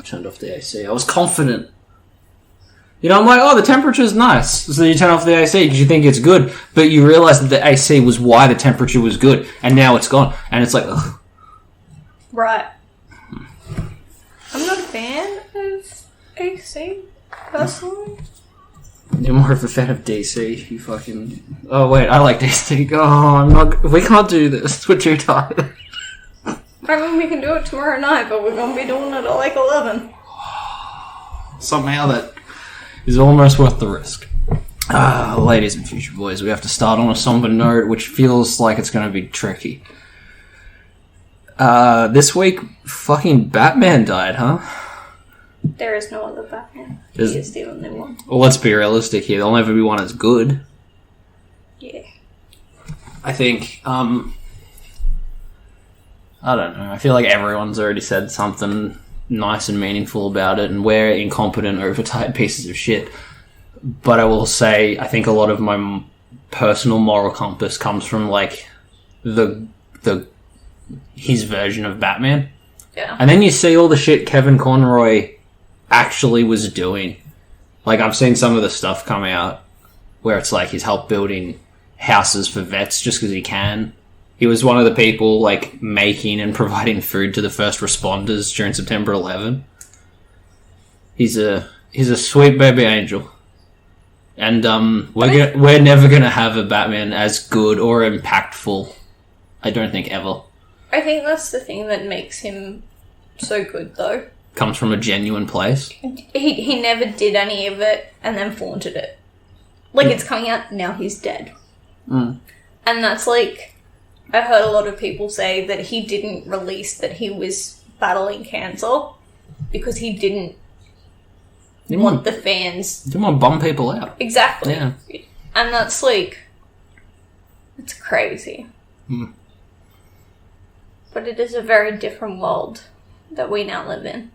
turned off the AC. I was confident. You know, I'm like, oh, the temperature's nice. So you turn off the AC because you think it's good, but you realise that the AC was why the temperature was good, and now it's gone. And it's like, ugh. Right. I'm not a fan of AC, personally. You're more of a fan of DC. You fucking... Oh, wait, I like DC. Oh, I'm not... We can't do this. We're too tired. I mean, we can do it tomorrow night, but we're going to be doing it at like 11. Somehow that is almost worth the risk. Ladies and future boys, we have to start on a somber note, which feels like it's going to be tricky. This week, fucking Batman died, huh? There is no other Batman. He is the only one. Well, let's be realistic here. There'll never be one as good. Yeah. I think, I don't know. I feel like everyone's already said something nice and meaningful about it, and we're incompetent, overtired pieces of shit. But I will say, I think a lot of my personal moral compass comes from, like, his version of Batman. Yeah. And then you see all the shit Kevin Conroy actually was doing. Like, I've seen some of the stuff come out where it's like he's helped building houses for vets just because he can. He was one of the people, like, making and providing food to the first responders during September 11. He's a sweet baby angel. And we're never going to have a Batman as good or impactful, I don't think, ever. I think that's the thing that makes him so good, though. Comes from a genuine place. He never did any of it and then flaunted it. Like, it's coming out, now he's dead. Mm. And that's like... I heard a lot of people say that he didn't release that he was battling cancer because he didn't want the fans... Didn't want to bum people out. Exactly. Yeah. And that's like... It's crazy. Mm. But it is a very different world that we now live in.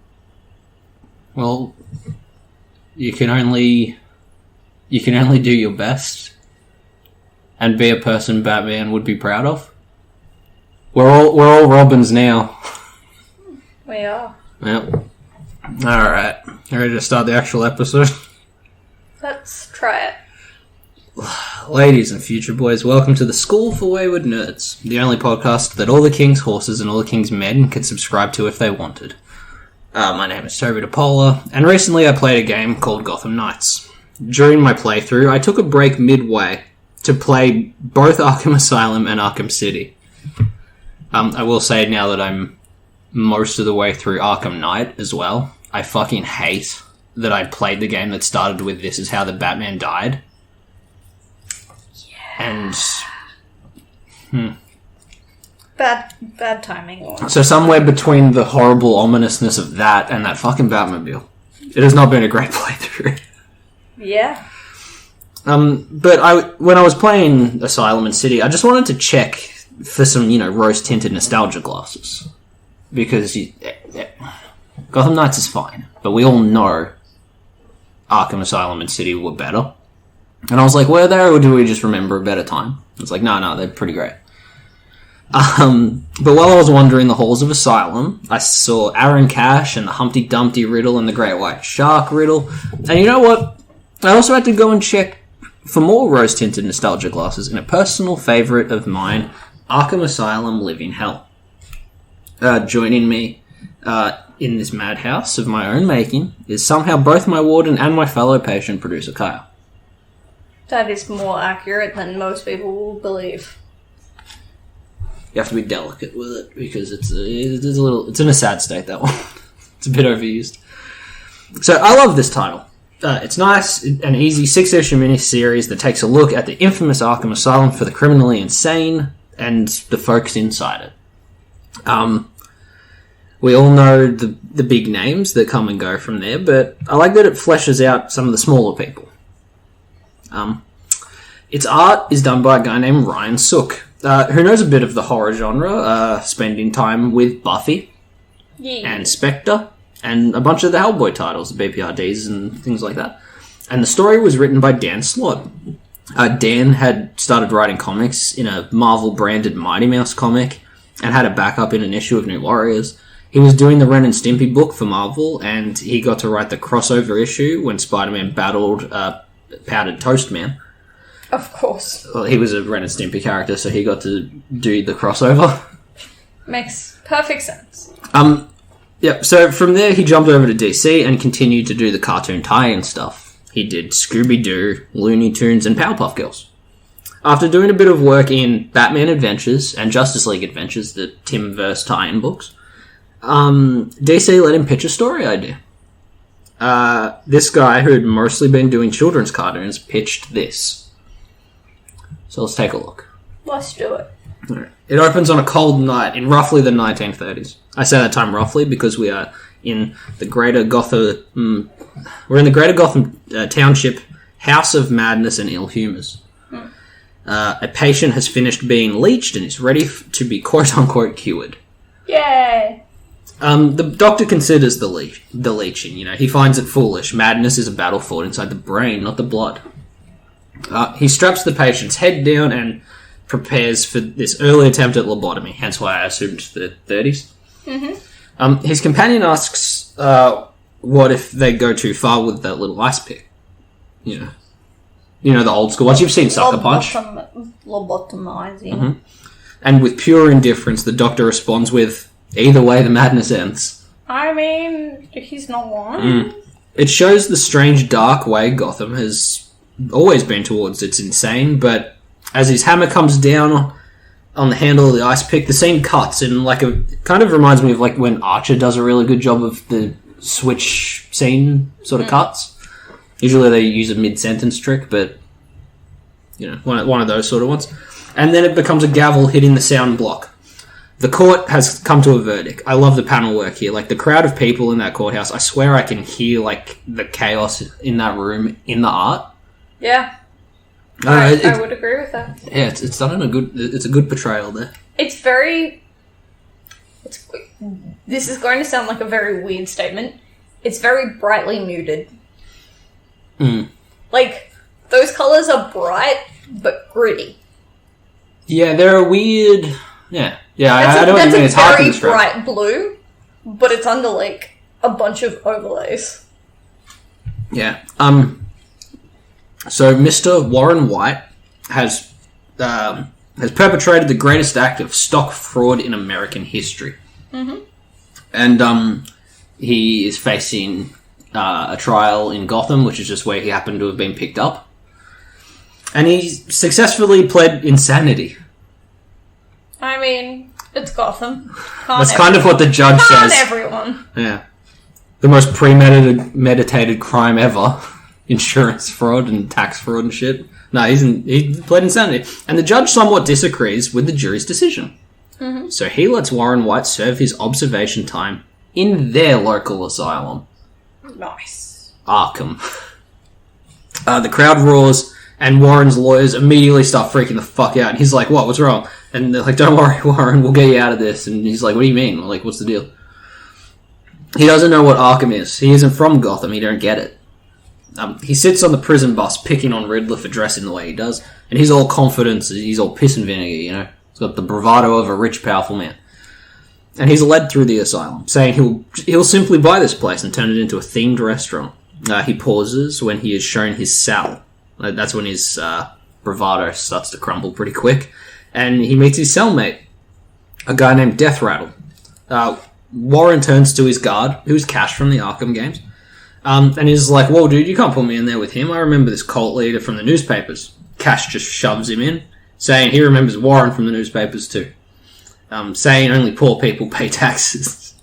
Well, you can only do your best and be a person Batman would be proud of. We're all Robins now. We are. Yep. Alright. You ready to start the actual episode? Let's try it. Ladies and future boys, welcome to the School for Wayward Nerds, the only podcast that all the king's horses and all the king's men could subscribe to if they wanted. My name is Toby DePola, and recently I played a game called Gotham Knights. During my playthrough, I took a break midway to play both Arkham Asylum and Arkham City. I will say now that I'm most of the way through Arkham Knight as well, I fucking hate that I played the game that started with "This is how the Batman died." And Bad timing. So somewhere between the horrible ominousness of that and that fucking Batmobile, it has not been a great playthrough. Yeah. But when I was playing Asylum and City, I just wanted to check for some, rose-tinted nostalgia glasses. Because Gotham Knights is fine, but we all know Arkham Asylum and City were better. And I was like, were they, or do we just remember a better time? It's like, no, they're pretty great. But while I was wandering the halls of Asylum, I saw Aaron Cash and the Humpty Dumpty riddle and the Great White Shark riddle. And you know what? I also had to go and check for more rose-tinted nostalgia glasses in a personal favourite of mine, Arkham Asylum Living Hell. Joining me in this madhouse of my own making is somehow both my warden and my fellow patient, producer Kyle. That is more accurate than most people will believe. You have to be delicate with it because it's in a sad state, that one. It's a bit overused. So I love this title. It's nice and easy 6-issue mini-series that takes a look at the infamous Arkham Asylum for the criminally insane and the folks inside it. We all know the big names that come and go from there, but I like that it fleshes out some of the smaller people. Its art is done by a guy named Ryan Sook, who knows a bit of the horror genre, spending time with Buffy and Spectre and a bunch of the Hellboy titles, the BPRDs and things like that. And the story was written by Dan Slott. Dan had started writing comics in a Marvel-branded Mighty Mouse comic and had a backup in an issue of New Warriors. He was doing the Ren and Stimpy book for Marvel, and he got to write the crossover issue when Spider-Man battled Powdered Toast Man. Of course. Well, he was a Ren and Stimpy character, so he got to do the crossover. Makes perfect sense. Yep, so from there he jumped over to DC and continued to do the cartoon tie-in stuff. He did Scooby-Doo, Looney Tunes, and Powerpuff Girls. After doing a bit of work in Batman Adventures and Justice League Adventures, the Timverse tie-in books, DC let him pitch a story idea. This guy, who had mostly been doing children's cartoons, pitched this. So let's take a look. Let's do it. Right. It opens on a cold night in roughly the 1930s. I say that time roughly because we are in the Greater Gotham. We're in the Greater Gotham Township House of Madness and Ill Humours. A patient has finished being leeched and is ready to be quote-unquote cured. Yay! The doctor considers the leeching. He finds it foolish. Madness is a battle fought inside the brain, not the blood. He straps the patient's head down and prepares for this early attempt at lobotomy, hence why I assumed the 30s. Mm-hmm. His companion asks, what if they go too far with that little ice pick? You know the old school ones. You've seen Sucker Punch. Lobotomizing. Mm-hmm. And with pure indifference, the doctor responds with, either way, the madness ends. I mean, he's not lying. It shows the strange, dark way Gotham has always been towards. It's insane, but as his hammer comes down on the handle of the ice pick, the scene cuts, and it kind of reminds me of when Archer does a really good job of the switch scene sort of cuts. Usually they use a mid-sentence trick, but one of those sort of ones. And then it becomes a gavel hitting the sound block. The court has come to a verdict. I love the panel work here. The crowd of people in that courthouse, I swear I can hear the chaos in that room in the art. Yeah. I would agree with that. Yeah, it's done in it's a good portrayal there. This is going to sound like a very weird statement. It's very brightly muted. Those colours are bright, but gritty. Yeah, they're a weird... Yeah, I don't even think it's hard to describe. That's a very bright blue, but it's under, a bunch of overlays. Yeah. So Mr. Warren White has perpetrated the greatest act of stock fraud in American history. Mm-hmm. And he is facing a trial in Gotham, which is just where he happened to have been picked up. And he successfully pled insanity. I mean, it's Gotham. That's kind of what the judge says. Can't everyone. Yeah. The most premeditated crime ever. Insurance fraud and tax fraud and shit. No, he pled insanity. And the judge somewhat disagrees with the jury's decision. Mm-hmm. So he lets Warren White serve his observation time in their local asylum. Nice. Arkham. The crowd roars, and Warren's lawyers immediately start freaking the fuck out. And he's like, what? What's wrong? And they're like, don't worry, Warren, we'll get you out of this. And he's like, what do you mean? What's the deal? He doesn't know what Arkham is. He isn't from Gotham. He don't get it. He sits on the prison bus picking on Riddler for dressing the way he does. And he's all confidence. He's all piss and vinegar, He's got the bravado of a rich, powerful man. And he's led through the asylum, saying he'll simply buy this place and turn it into a themed restaurant. He pauses when he is shown his cell. That's when his bravado starts to crumble pretty quick. And he meets his cellmate, a guy named Death Rattle. Warren turns to his guard, who's Cash from the Arkham games. And he's like, whoa, dude, you can't put me in there with him. I remember this cult leader from the newspapers. Cash just shoves him in, saying he remembers Warren from the newspapers too. Saying only poor people pay taxes.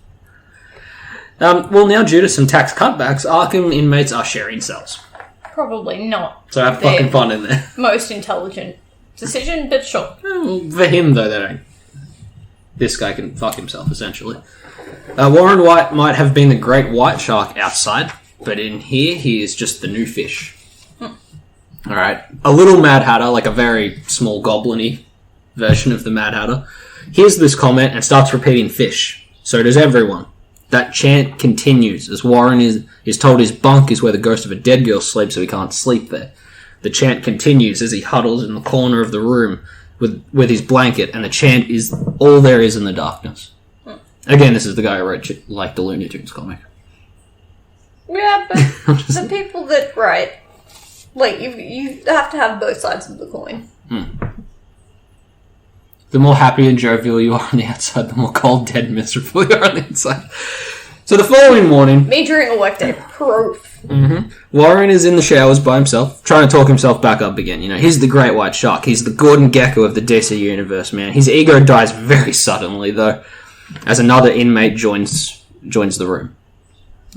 Now due to some tax cutbacks, Arkham inmates are sharing cells. Probably not. So have fucking fun in there. Most intelligent decision, but sure. Well, for him, though, they don't. This guy can fuck himself, essentially. Warren White might have been the great white shark outside, but in here, he is just the new fish. Alright. A little Mad Hatter, a very small goblin-y version of the Mad Hatter, hears this comment and starts repeating fish. So does everyone. That chant continues as Warren is told his bunk is where the ghost of a dead girl sleeps, so he can't sleep there. The chant continues as he huddles in the corner of the room with his blanket, and the chant is all there is in the darkness. Again, this is the guy who wrote, like, the Looney Tunes comic. Yeah, but the people that write, like, you have to have both sides of the coin. The more happy and jovial you are on the outside, the more cold, dead, miserable you are on the inside. So the following morning... Me during a workday, proof. Warren is in the showers by himself, trying to talk himself back up again. You know, he's the great white shark. He's the Gordon Gekko of the DC universe, man. His ego dies very suddenly, though, as another inmate joins the room.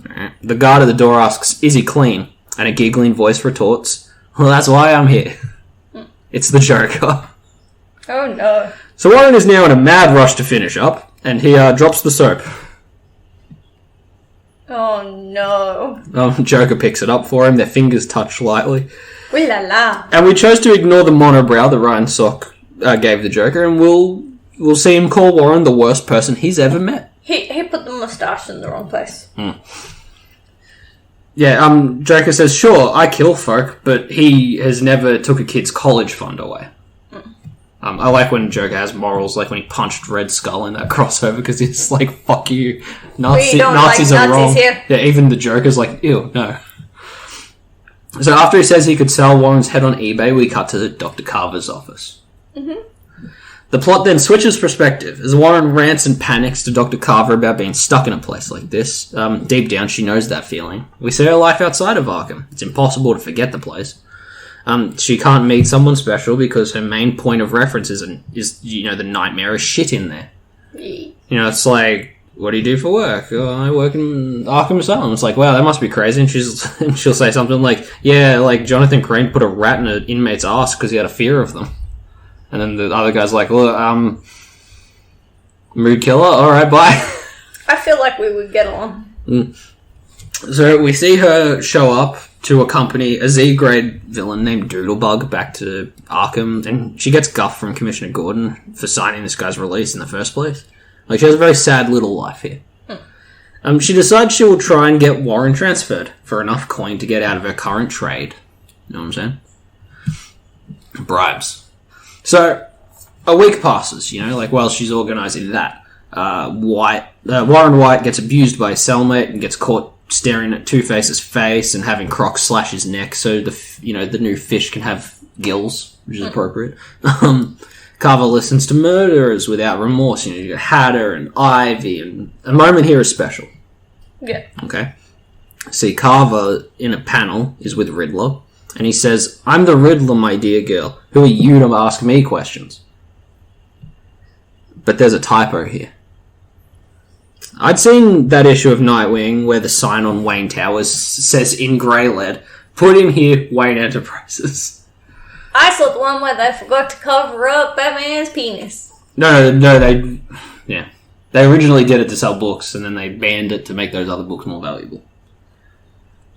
Right. The guard at the door asks, "Is he clean?" And a giggling voice retorts, "Well, that's why I'm here." It's the Joker. Oh, no. So Warren is now in a mad rush to finish up, and he drops the soap. Oh, no. Joker picks it up for him. Their fingers touch lightly. Ooh la la. And we chose to ignore the monobrow that Ryan Sock gave the Joker, and we'll see him call Warren the worst person he's ever met. He put the moustache in the wrong place. Yeah, Joker says, "Sure, I kill folk, but he has never took a kid's college fund away." I like when Joker has morals, like when he punched Red Skull in that crossover, because he's like, "Fuck you, Nazis are Nazis wrong." here. Yeah, even the Joker's like, "Ew, no." So after he says he could sell Warren's head on eBay, we cut to Dr. Carver's office. The plot then switches perspective as Warren rants and panics to Dr. Carver about being stuck in a place like this. Deep down, she knows that feeling. We see her life outside of Arkham. It's impossible to forget the place. She can't meet someone special because her main point of reference is the nightmarish shit in there. You know, it's like, "What do you do for work?" "Oh, I work in Arkham Asylum." It's like, wow, that must be crazy. And she'll say something like, "Yeah, like Jonathan Crane put a rat in an inmate's ass because he had a fear of them." And then the other guy's like, "Well, mood killer? Alright, bye." I feel like we would get on. So we see her show up to accompany a Z-grade villain named Doodlebug back to Arkham, and she gets guff from Commissioner Gordon for signing this guy's release in the first place. Like, she has a very sad little life here. She decides she will try and get Warren transferred for enough coin to get out of her current trade. You know what I'm saying? Bribes. So, a week passes, you know, like while she's organising that. Warren White gets abused by his cellmate and gets caught staring at Two-Face's face and having Croc slash his neck so the new fish can have gills, which is appropriate. Carver listens to murderers without remorse. You know, you got Hatter and Ivy, and a moment here is special. Yeah. Okay. See, Carver in a panel is with Riddler. And he says, "I'm the Riddler, my dear girl. Who are you to ask me questions?" But there's a typo here. I'd seen that issue of Nightwing where the sign on Wayne Towers says in grey lead, "Put in here, Wayne Enterprises." I saw the one where they forgot to cover up Batman's penis. No, they originally did it to sell books, and then they banned it to make those other books more valuable.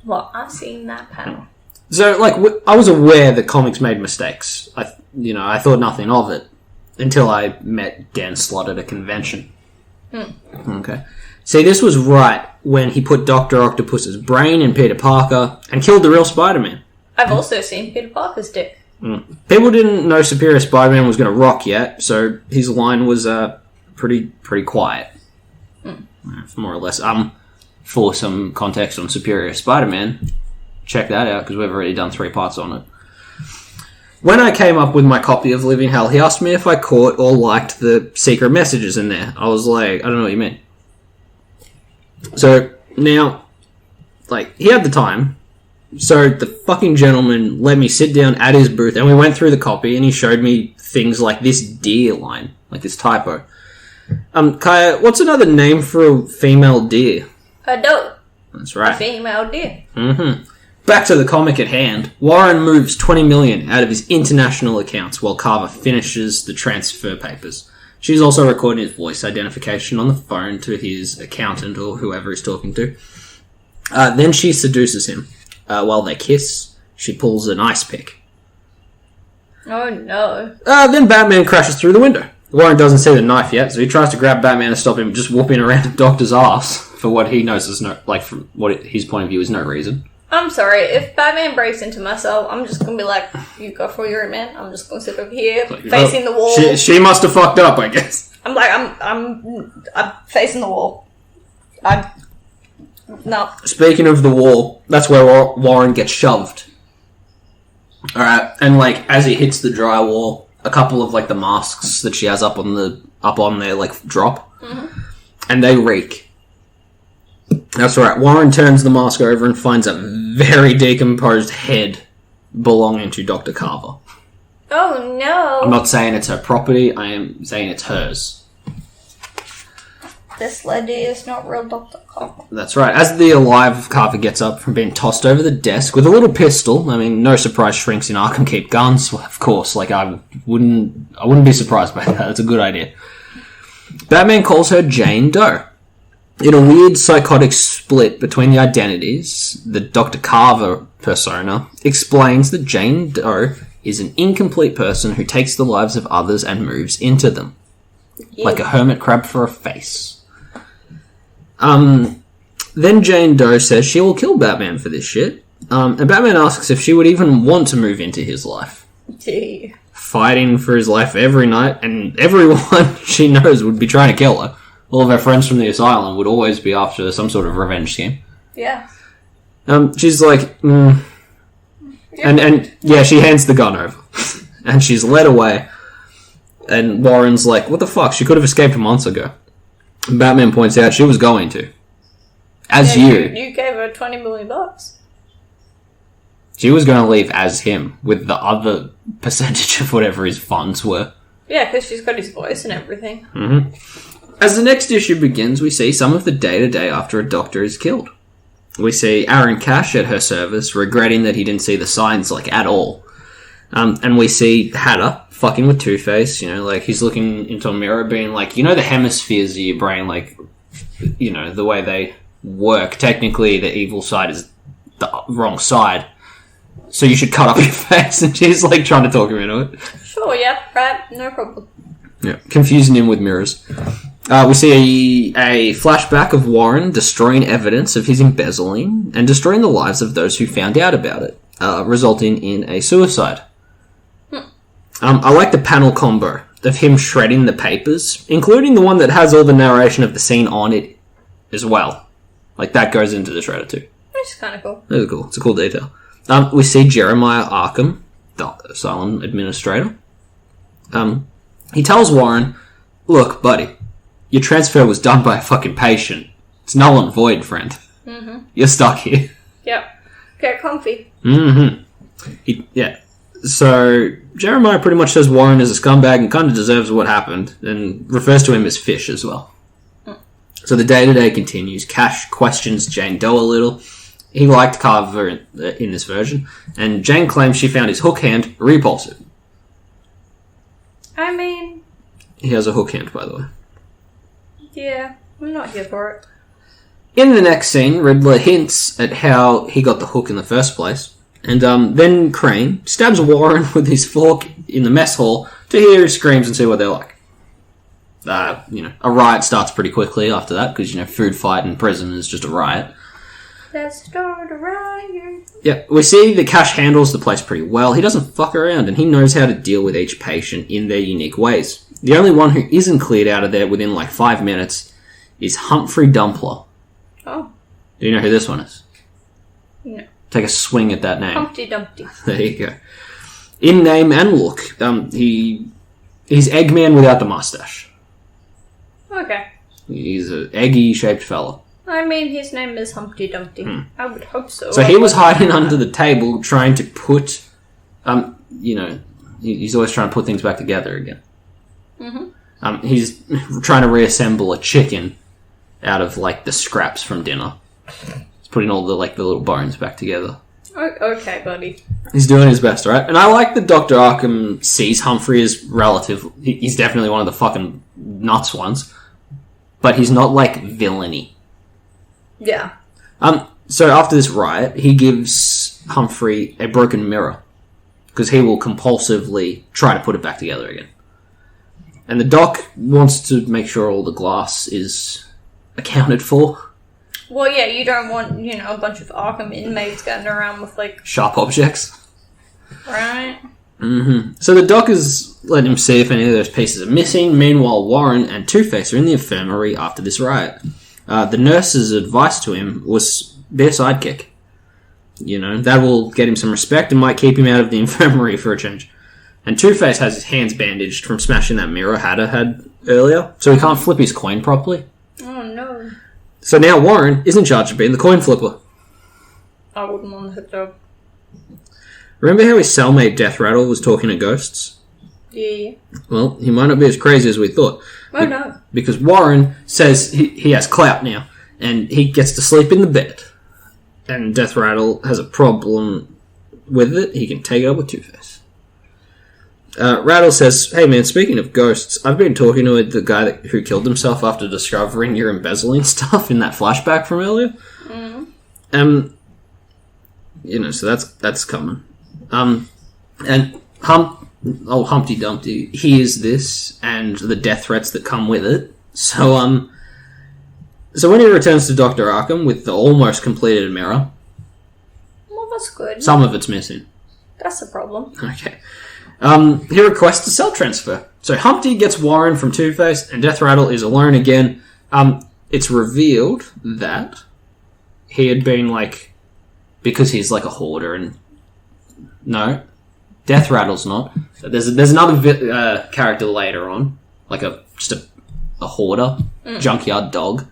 Well, I've seen that panel. So, like, I was aware that comics made mistakes. I thought nothing of it until I met Dan Slott at a convention. Okay. See, this was right when he put Dr. Octopus's brain in Peter Parker and killed the real Spider-Man. I've also seen Peter Parker's dick. People didn't know Superior Spider-Man was going to rock yet, so his line was pretty quiet. More or less. For some context on Superior Spider-Man, check that out, because we've already done 3 parts on it. When I came up with my copy of Living Hell, he asked me if I caught or liked the secret messages in there. I was like, I don't know what you mean. So, now, like, he had the time, so the fucking gentleman let me sit down at his booth, and we went through the copy, and he showed me things like this deer line, like this typo. Kaya, what's another name for a female deer? A doe. That's right. A female deer. Back to the comic at hand. Warren moves $20 million out of his international accounts while Carver finishes the transfer papers. She's also recording his voice identification on the phone to his accountant or whoever he's talking to. Then she seduces him. While they kiss, she pulls an ice pick. Oh no. Then Batman crashes through the window. Warren doesn't see the knife yet, so he tries to grab Batman to stop him just whooping around the doctor's ass for what he knows is from what his point of view is no reason. I'm sorry, if Batman breaks into my cell, I'm just gonna be like, "You go for your man, I'm just gonna sit over here, facing the wall." She must have fucked up, I guess. I'm facing the wall. No. Speaking of the wall, that's where Warren gets shoved. Alright, and like as he hits the drywall, a couple of like the masks that she has up on there like drop, and they reek. That's right. Warren turns the mask over and finds a very decomposed head belonging to Dr. Carver. Oh no! I'm not saying it's her property. I am saying it's hers. This lady is not real Dr. Carver. That's right. As the alive Carver gets up from being tossed over the desk with a little pistol, I mean, no surprise shrinks in Arkham keep guns. Well, of course, like I wouldn't be surprised by that. That's a good idea. Batman calls her Jane Doe. In a weird psychotic split between the identities, the Dr. Carver persona explains that Jane Doe is an incomplete person who takes the lives of others and moves into them. Yeah. Like a hermit crab for a face. Then Jane Doe says she will kill Batman for this shit. And Batman asks if she would even want to move into his life. Gee. Fighting for his life every night, and everyone she knows would be trying to kill her. All of her friends from the Asylum would always be after some sort of revenge scheme. Yeah. She's like, And yeah, she hands the gun over. And she's led away. And Warren's like, what the fuck? She could have escaped months ago. And Batman points out she was going to. You gave her $20 million. She was going to leave as him, with the other percentage of whatever his funds were. Yeah, because she's got his voice and everything. Mm-hmm. As the next issue begins, we see some of the day-to-day after a doctor is killed. We see Aaron Cash at her service, regretting that he didn't see the signs, like, at all. And we see Hatter fucking with Two-Face, like, he's looking into a mirror being like, the hemispheres of your brain, like, the way they work. Technically, the evil side is the wrong side. So you should cut up your face. And she's, like, trying to talk him into it. Sure, yeah, right, no problem. Yeah, confusing him with mirrors. We see a flashback of Warren destroying evidence of his embezzling and destroying the lives of those who found out about it, resulting in a suicide. I like the panel combo of him shredding the papers, including the one that has all the narration of the scene on it as well. Like, that goes into the shredder too. Which is kind of cool. That's cool. It's a cool detail. We see Jeremiah Arkham, the Asylum administrator. He tells Warren, look, buddy, your transfer was done by a fucking patient. It's null and void, friend. Mm-hmm. You're stuck here. Yep. Get comfy. Mm-hmm. Yeah. So, Jeremiah pretty much says Warren is a scumbag and kind of deserves what happened, and refers to him as Fish as well. So the day-to-day continues. Cash questions Jane Doe a little. He liked Carver in this version, and Jane claims she found his hook hand repulsive. I mean... He has a hook hand, by the way. Yeah, I'm not here for it. In the next scene, Riddler hints at how he got the hook in the first place, and then Crane stabs Warren with his fork in the mess hall to hear his screams and see what they're like. A riot starts pretty quickly after that, because, food fight in prison is just a riot. Let's start a riot. Yeah, we see that Cash handles the place pretty well. He doesn't fuck around, and he knows how to deal with each patient in their unique ways. The only one who isn't cleared out of there within, 5 minutes is Humphrey Dumpler. Oh. Do you know who this one is? No. Take a swing at that name. Humpty Dumpty. There you go. In name and look, he's Eggman without the mustache. Okay. He's an eggy-shaped fella. I mean, his name is Humpty Dumpty. I would hope so. So he was hiding under the table trying to put, he's always trying to put things back together again. Mm-hmm. He's trying to reassemble a chicken out of, the scraps from dinner. He's putting all the little bones back together. Okay, buddy. He's doing his best, right? And I like that Dr. Arkham sees Humphrey as relative. He's definitely one of the fucking nuts ones. But he's not, villainy. Yeah. So after this riot, he gives Humphrey a broken mirror. Because he will compulsively try to put it back together again. And the doc wants to make sure all the glass is accounted for. Well, yeah, you don't want, a bunch of Arkham inmates getting around with, sharp objects. Right. So the doctors let him see if any of those pieces are missing. Meanwhile, Warren and Two-Face are in the infirmary after this riot. The nurse's advice to him was be a sidekick. You know, that will get him some respect and might keep him out of the infirmary for a change. And Two-Face has his hands bandaged from smashing that mirror Hatter had earlier, so he can't flip his coin properly. Oh, no. So now Warren is in charge of being the coin flipper. I wouldn't want that job. Remember how his cellmate Death Rattle was talking to ghosts? Yeah. Well, he might not be as crazy as we thought. Oh, no. Because Warren says he has clout now, and he gets to sleep in the bed. And Death Rattle has a problem with it. He can take it up with Two-Face. Rattle says, hey man, speaking of ghosts, I've been talking to the guy who killed himself after discovering your embezzling stuff in that flashback from earlier. You know, so that's coming. And Humpty Dumpty hears this and the death threats that come with it. So when he returns to Dr. Arkham with the almost completed mirror... Well, that's good. Some of it's missing. That's a problem. Okay. He requests a cell transfer. So Humpty gets Warren from Two-Face and Death Rattle is alone again. It's revealed that he had been like... Because he's like a hoarder and... No. Death Rattle's not. There's another character later on. Like just a hoarder. Junkyard dog.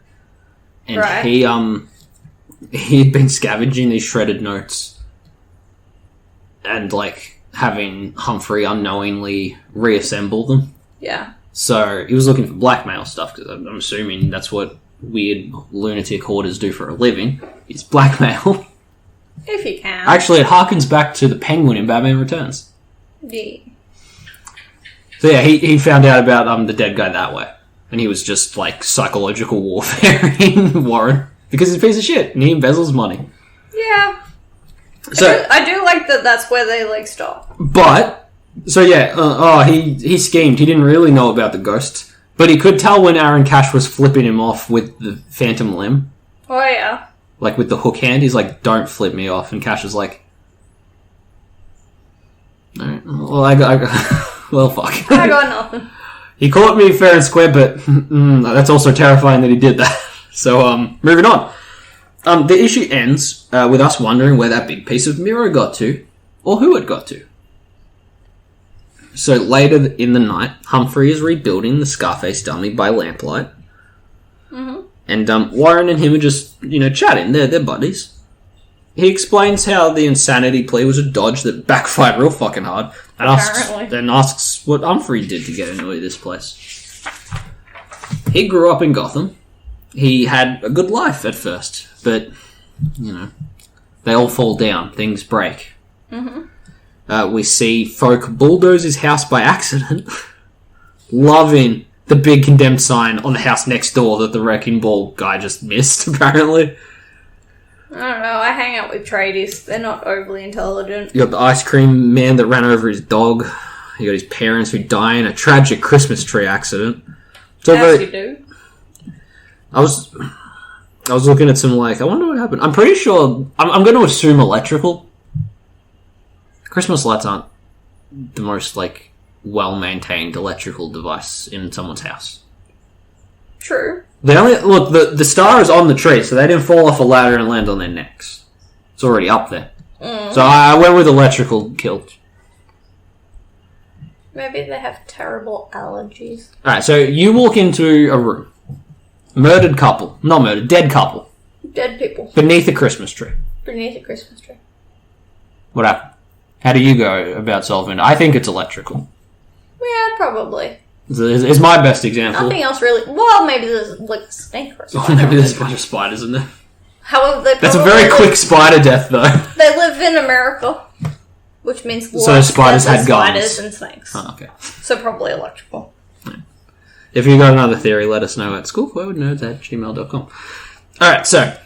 And right. he'd been scavenging these shredded notes. And like having Humphrey unknowingly reassemble them. Yeah. So he was looking for blackmail stuff, because I'm assuming that's what weird lunatic hoarders do for a living, is blackmail. If you can. Actually, it harkens back to the Penguin in Batman Returns. Yeah. So yeah, he found out about the dead guy that way. And he was just like psychological warfare in Warren. Because he's a piece of shit and he embezzles money. Yeah. So I do like that that's where they like stop. But, so yeah, he schemed. He didn't really know about the ghosts. But he could tell when Aaron Cash was flipping him off with the phantom limb. Oh yeah. Like with the hook hand, he's like, don't flip me off. And Cash is like, alright, well, well, fuck. I got nothing. He caught me fair and square, but that's also terrifying that he did that. So, moving on. The issue ends with us wondering where that big piece of mirror got to, or who it got to. So later in the night, Humphrey is rebuilding the Scarface dummy by lamplight. Mm-hmm. And Warren and him are just, chatting. They're buddies. He explains how the insanity plea was a dodge that backfired real fucking hard. And asks what Humphrey did to get into this place. He grew up in Gotham. He had a good life at first. But, they all fall down. Things break. Mm-hmm. We see folk bulldoze his house by accident. Loving the big condemned sign on the house next door that the wrecking ball guy just missed, apparently. I don't know, I hang out with tradies. They're not overly intelligent. You got the ice cream man that ran over his dog. You got his parents who die in a tragic Christmas tree accident. So As you do. I was looking at some, I wonder what happened. I'm pretty sure, I'm going to assume electrical. Christmas lights aren't the most, well-maintained electrical device in someone's house. True. The star is on the tree, so they didn't fall off a ladder and land on their necks. It's already up there. So I went with electrical killed. Maybe they have terrible allergies. Alright, so you walk into a room. Murdered couple. Not murdered, dead couple. Dead people. Beneath a Christmas tree. Beneath a Christmas tree. What happened? How do you go about solving it? I think it's electrical. Yeah, probably. It's my best example. Nothing else really. Well, maybe there's a snake or something. Maybe there's a bunch of spiders in there. However, that's a very quick spider death, though. They live in America, which means so spiders had guns. Spiders and snakes. Oh, okay. So probably electrical. Yeah. If you got another theory, let us know at schoolforwardnerds@gmail.com. Alright, so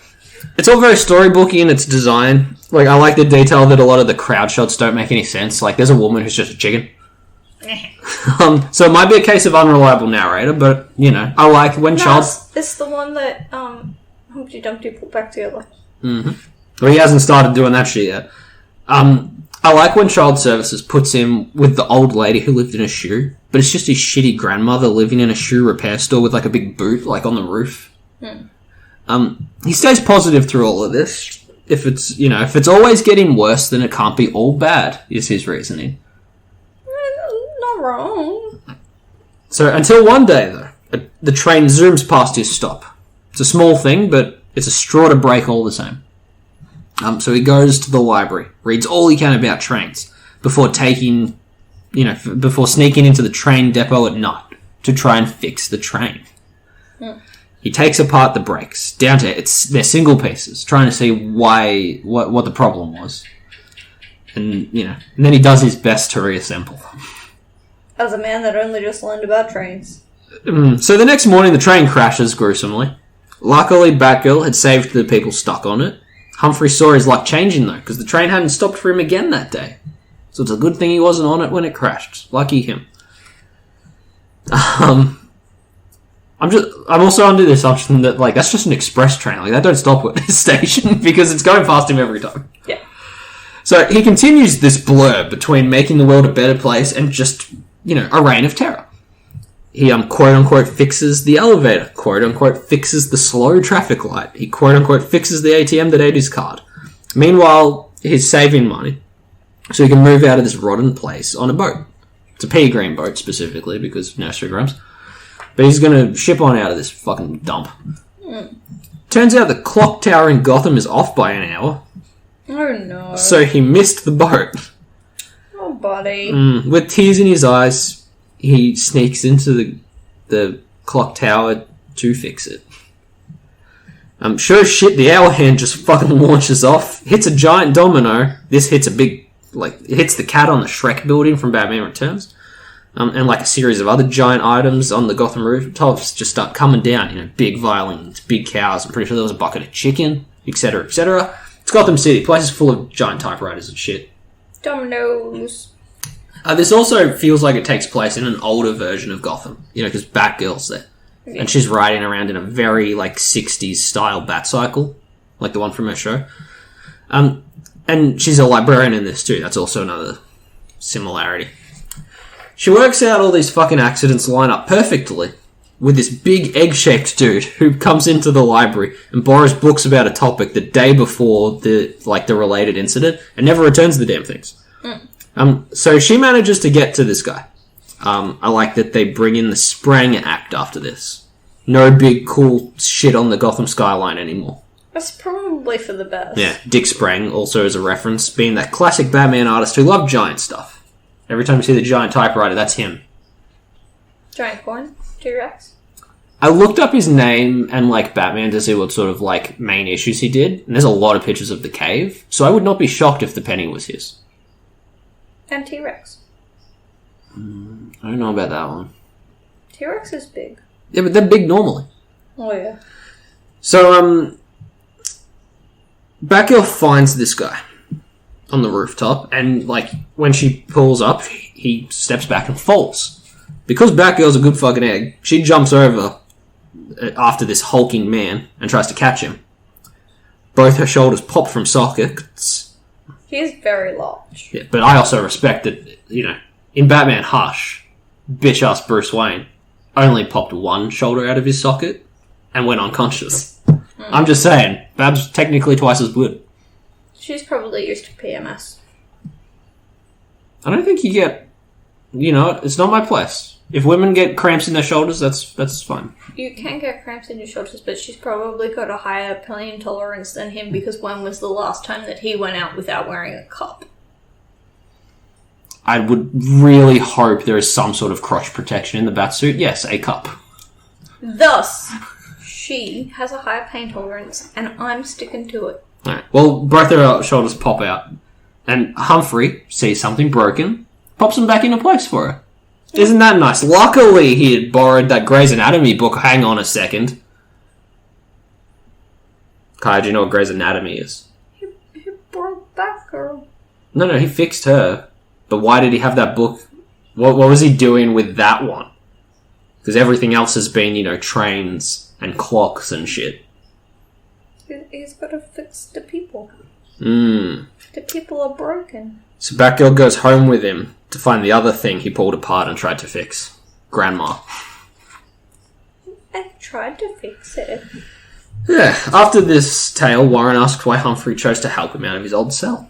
it's all very storybooky in its design. I like the detail that a lot of the crowd shots don't make any sense. There's a woman who's just a chicken. So it might be a case of unreliable narrator, but, I like when It's the one that Humpty Dumpty put back together. Mm-hmm. Well, he hasn't started doing that shit yet. I like when child services puts him with the old lady who lived in a shoe, but it's just his shitty grandmother living in a shoe repair store with like a big boot like on the roof. He stays positive through all of this. If it's always getting worse, then it can't be all bad, is his reasoning. Not wrong. So until one day, though, the train zooms past his stop. It's a small thing, but it's a straw to break all the same. So he goes to the library, reads all he can about trains before sneaking into the train depot at night to try and fix the train. He takes apart the brakes down to they're single pieces, trying to see what the problem was, and then he does his best to reassemble them. As a man that only just learned about trains. So the next morning, the train crashes gruesomely. Luckily, Batgirl had saved the people stuck on it. Humphrey saw his luck changing, though, because the train hadn't stopped for him again that day. So it's a good thing he wasn't on it when it crashed. Lucky him. I'm also under the assumption that, that's just an express train. That don't stop at this station, because it's going past him every time. Yeah. So he continues this blur between making the world a better place and just, a reign of terror. He, quote-unquote, fixes the elevator, quote-unquote, fixes the slow traffic light. He, quote-unquote, fixes the ATM that ate his card. Meanwhile, he's saving money so he can move out of this rotten place on a boat. It's a pea green boat, specifically, because nursery rhymes. But he's going to ship on out of this fucking dump. Turns out the clock tower in Gotham is off by an hour. Oh, no. So he missed the boat. Oh, buddy. With tears in his eyes, he sneaks into the clock tower to fix it. Sure as shit, the hour hand just fucking launches off, hits a giant domino. This hits it hits the cat on the Shrek building from Batman Returns. And a series of other giant items on the Gotham rooftops just start coming down. Big violins, big cows. I'm pretty sure there was a bucket of chicken, etc., etc. It's Gotham City. Place is full of giant typewriters and shit. Dominoes. This also feels like it takes place in an older version of Gotham, because Batgirl's there. Yeah. And she's riding around in a very, 60s style Batcycle, like the one from her show. And she's a librarian in this too. That's also another similarity. She works out all these fucking accidents line up perfectly with this big egg-shaped dude who comes into the library and borrows books about a topic the day before the related incident and never returns the damn things. So she manages to get to this guy. I like that they bring in the Sprang Act after this. No big cool shit on the Gotham skyline anymore. That's probably for the best. Yeah, Dick Sprang also as a reference, being that classic Batman artist who loved giant stuff. Every time you see the giant typewriter, that's him. Giant coin? T-Rex? I looked up his name and Batman to see what sort of main issues he did, and there's a lot of pictures of the cave, so I would not be shocked if the penny was his. And T-Rex. I don't know about that one. T-Rex is big. Yeah, but they're big normally. Oh, yeah. So, Batgirl finds this guy on the rooftop, and, when she pulls up, he steps back and falls. Because Batgirl's a good fucking egg, she jumps over after this hulking man and tries to catch him. Both her shoulders pop from sockets. He is very large. Yeah, but I also respect that, in Batman Hush, bitch-ass Bruce Wayne only popped one shoulder out of his socket and went unconscious. I'm just saying, Bab's technically twice as good. She's probably used to PMS. I don't think you get... it's not my place. If women get cramps in their shoulders, that's fine. You can get cramps in your shoulders, but she's probably got a higher pain tolerance than him, because when was the last time that he went out without wearing a cup? I would really hope there is some sort of crotch protection in the Batsuit. Yes, a cup. Thus, she has a higher pain tolerance, and I'm sticking to it. Alright. Well, both her shoulders pop out, and Humphrey sees something broken, pops them back into place for her. Isn't that nice? Luckily, he had borrowed that Grey's Anatomy book. Hang on a second. Kai, do you know what Grey's Anatomy is? He broke Batgirl. No, he fixed her. But why did he have that book? What was he doing with that one? Because everything else has been, trains and clocks and shit. He's got to fix the people. Mm. The people are broken. So Batgirl goes home with him to find the other thing he pulled apart and tried to fix. Grandma. I tried to fix it. Yeah. After this tale, Warren asked why Humphrey chose to help him out of his old cell.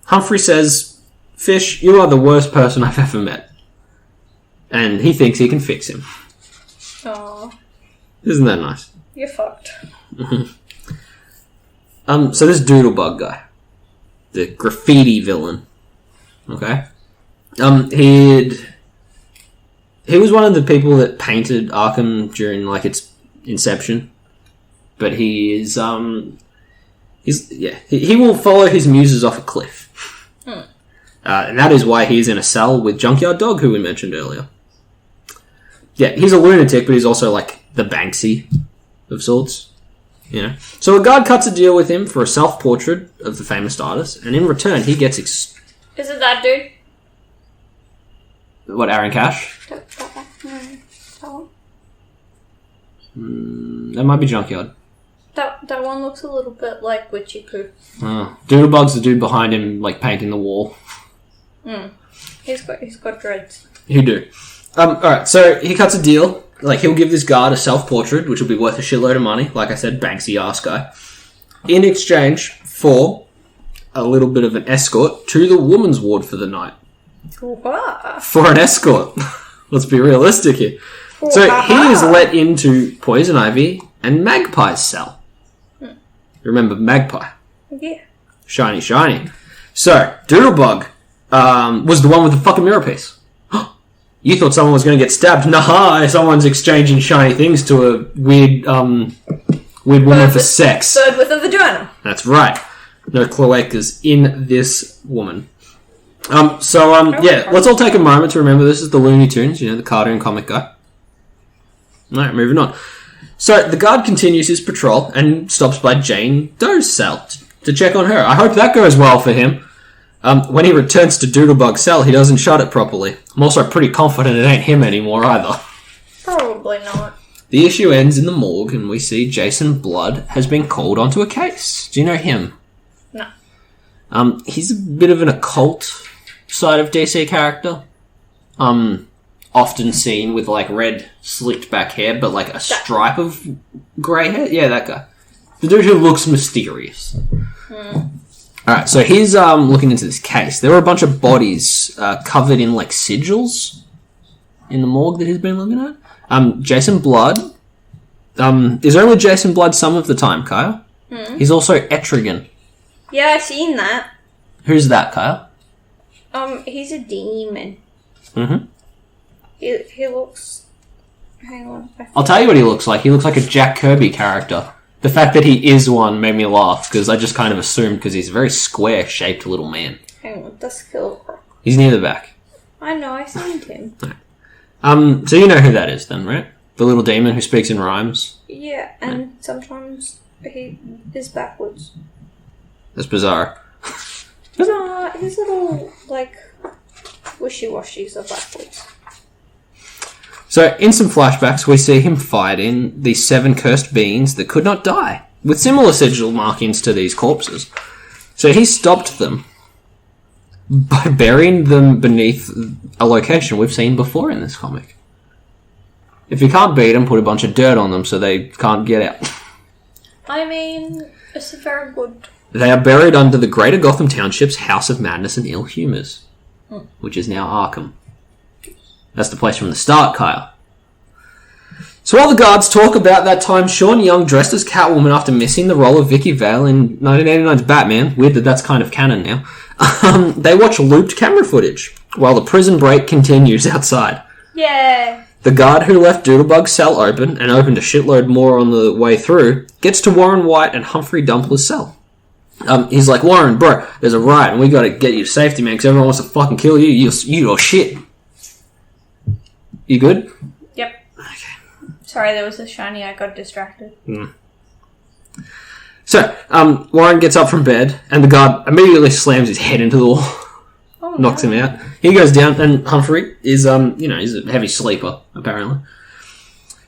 Humphrey says, "Fish, you are the worst person I've ever met." And he thinks he can fix him. Aww. Isn't that nice? You're fucked. So this Doodlebug guy, the graffiti villain, okay? He was one of the people that painted Arkham during, like, its inception. But he is, he will follow his muses off a cliff. And that is why he's in a cell with Junkyard Dog, who we mentioned earlier. Yeah, he's a lunatic, but he's also, like, the Banksy of sorts. You know? So a guard cuts a deal with him for a self-portrait of the famous artist, and in return he gets... Is it that dude? What, Aaron Cash? That one? That might be Junkyard. That one looks a little bit like Witchy Poo. Oh. Doodlebug's the dude behind him, like, painting the wall. He's got dreads. You do. Alright, so he cuts a deal. Like, he'll give this guard a self-portrait, which will be worth a shitload of money. Like I said, Banksy-ass guy. In exchange for a little bit of an escort to the woman's ward for the night. Ooh-ha. For an escort. Let's be realistic here. Ooh-ha. So he is let into Poison Ivy and Magpie's cell. Remember Magpie? Yeah. Shiny, shiny. So, Doodlebug was the one with the fucking mirror piece. You thought someone was going to get stabbed. Nah, someone's exchanging shiny things to a weird woman for sex. Bird with a vagina. That's right. No cloacas in this woman. Let's all take a moment to remember this is the Looney Tunes, the cartoon comic guy. Alright, moving on. So, the guard continues his patrol and stops by Jane Doe's cell to check on her. I hope that goes well for him. When he returns to Doodlebug's cell, he doesn't shut it properly. I'm also pretty confident it ain't him anymore either. Probably not. The issue ends in the morgue, and we see Jason Blood has been called onto a case. Do you know him? No. He's a bit of an occult side of DC character. Often seen with, like, red slicked back hair, but, like, a stripe of grey hair. Yeah, that guy. The dude who looks mysterious. Alright, so he's looking into this case. There were a bunch of bodies covered in, like, sigils in the morgue that he's been looking at. Jason Blood is only Jason Blood some of the time, Kyle. He's also Etrigan. Yeah, I've seen that. Who's that, Kyle? He's a demon. Mm-hmm. He looks... Hang on. I'll tell you what he looks like. He looks like a Jack Kirby character. The fact that he is one made me laugh, because I just kind of assumed, because he's a very square-shaped little man. Hang on, that's Killrock. He's near the back. I know, I've seen him. So you know who that is then, right? The little demon who speaks in rhymes? Yeah, and sometimes he is backwards. That's bizarre. No, his little, like, wishy-washies are backwards. So, in some flashbacks, we see him fighting the 7 cursed beings that could not die, with similar sigil markings to these corpses. So he stopped them by burying them beneath a location we've seen before in this comic. If you can't beat them, put a bunch of dirt on them so they can't get out. I mean, it's a very good... They are buried under the Greater Gotham Township's House of Madness and Ill Humours, which is now Arkham. That's the place from the start, Kyle. So while the guards talk about that time Sean Young dressed as Catwoman after missing the role of Vicky Vale in 1989's Batman, weird that that's kind of canon now, they watch looped camera footage while the prison break continues outside. Yeah. The guard who left Doodlebug's cell open, and opened a shitload more on the way through, gets to Warren White and Humphrey Dumpler's cell. He's like, Warren, bro, there's a riot and we gotta get you to safety, man, because everyone wants to fucking kill you. You're shit. You good? Yep. Okay. Sorry, there was a shiny, I got distracted. So, Warren gets up from bed, and the guard immediately slams his head into the wall. Oh, knocks him out. He goes down, and Humphrey is, he's a heavy sleeper, apparently.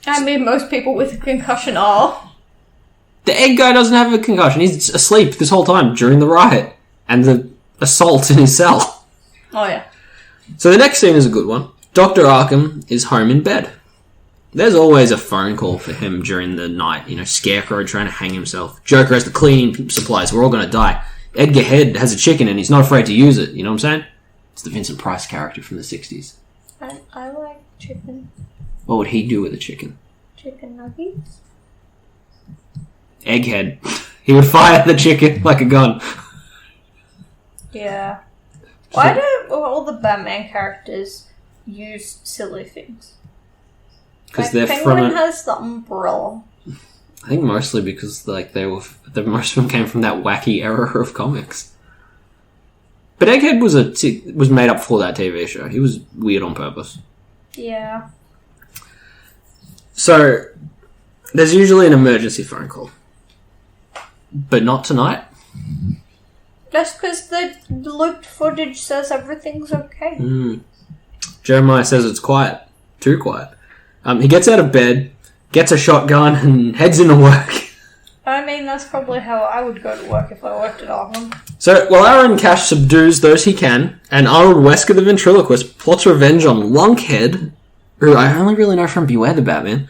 I mean, most people with a concussion are. The egg guy doesn't have a concussion. He's asleep this whole time during the riot and the assault in his cell. Oh, yeah. So the next scene is a good one. Dr. Arkham is home in bed. There's always a phone call for him during the night. You know, Scarecrow trying to hang himself. Joker has the cleaning supplies. We're all going to die. Edgar Head has a chicken and he's not afraid to use it. You know what I'm saying? It's the Vincent Price character from the 60s. I like chicken. What would he do with a chicken? Chicken nuggets? Egghead. He would fire the chicken like a gun. Yeah. Why do all the Batman characters use silly things? Because like, they're Penguin has the umbrella. I think mostly because most of them came from that wacky era of comics. But Egghead was made up for that TV show. He was weird on purpose. Yeah. So there's usually an emergency phone call, but not tonight. That's because the looped footage says everything's okay. Jeremiah says it's quiet. Too quiet. He gets out of bed, gets a shotgun, and heads into work. I mean, that's probably how I would go to work if I worked at Arkham. So, while Aaron Cash subdues those he can, and Arnold Wesker the ventriloquist plots revenge on Lunkhead, who I only really know from Beware the Batman,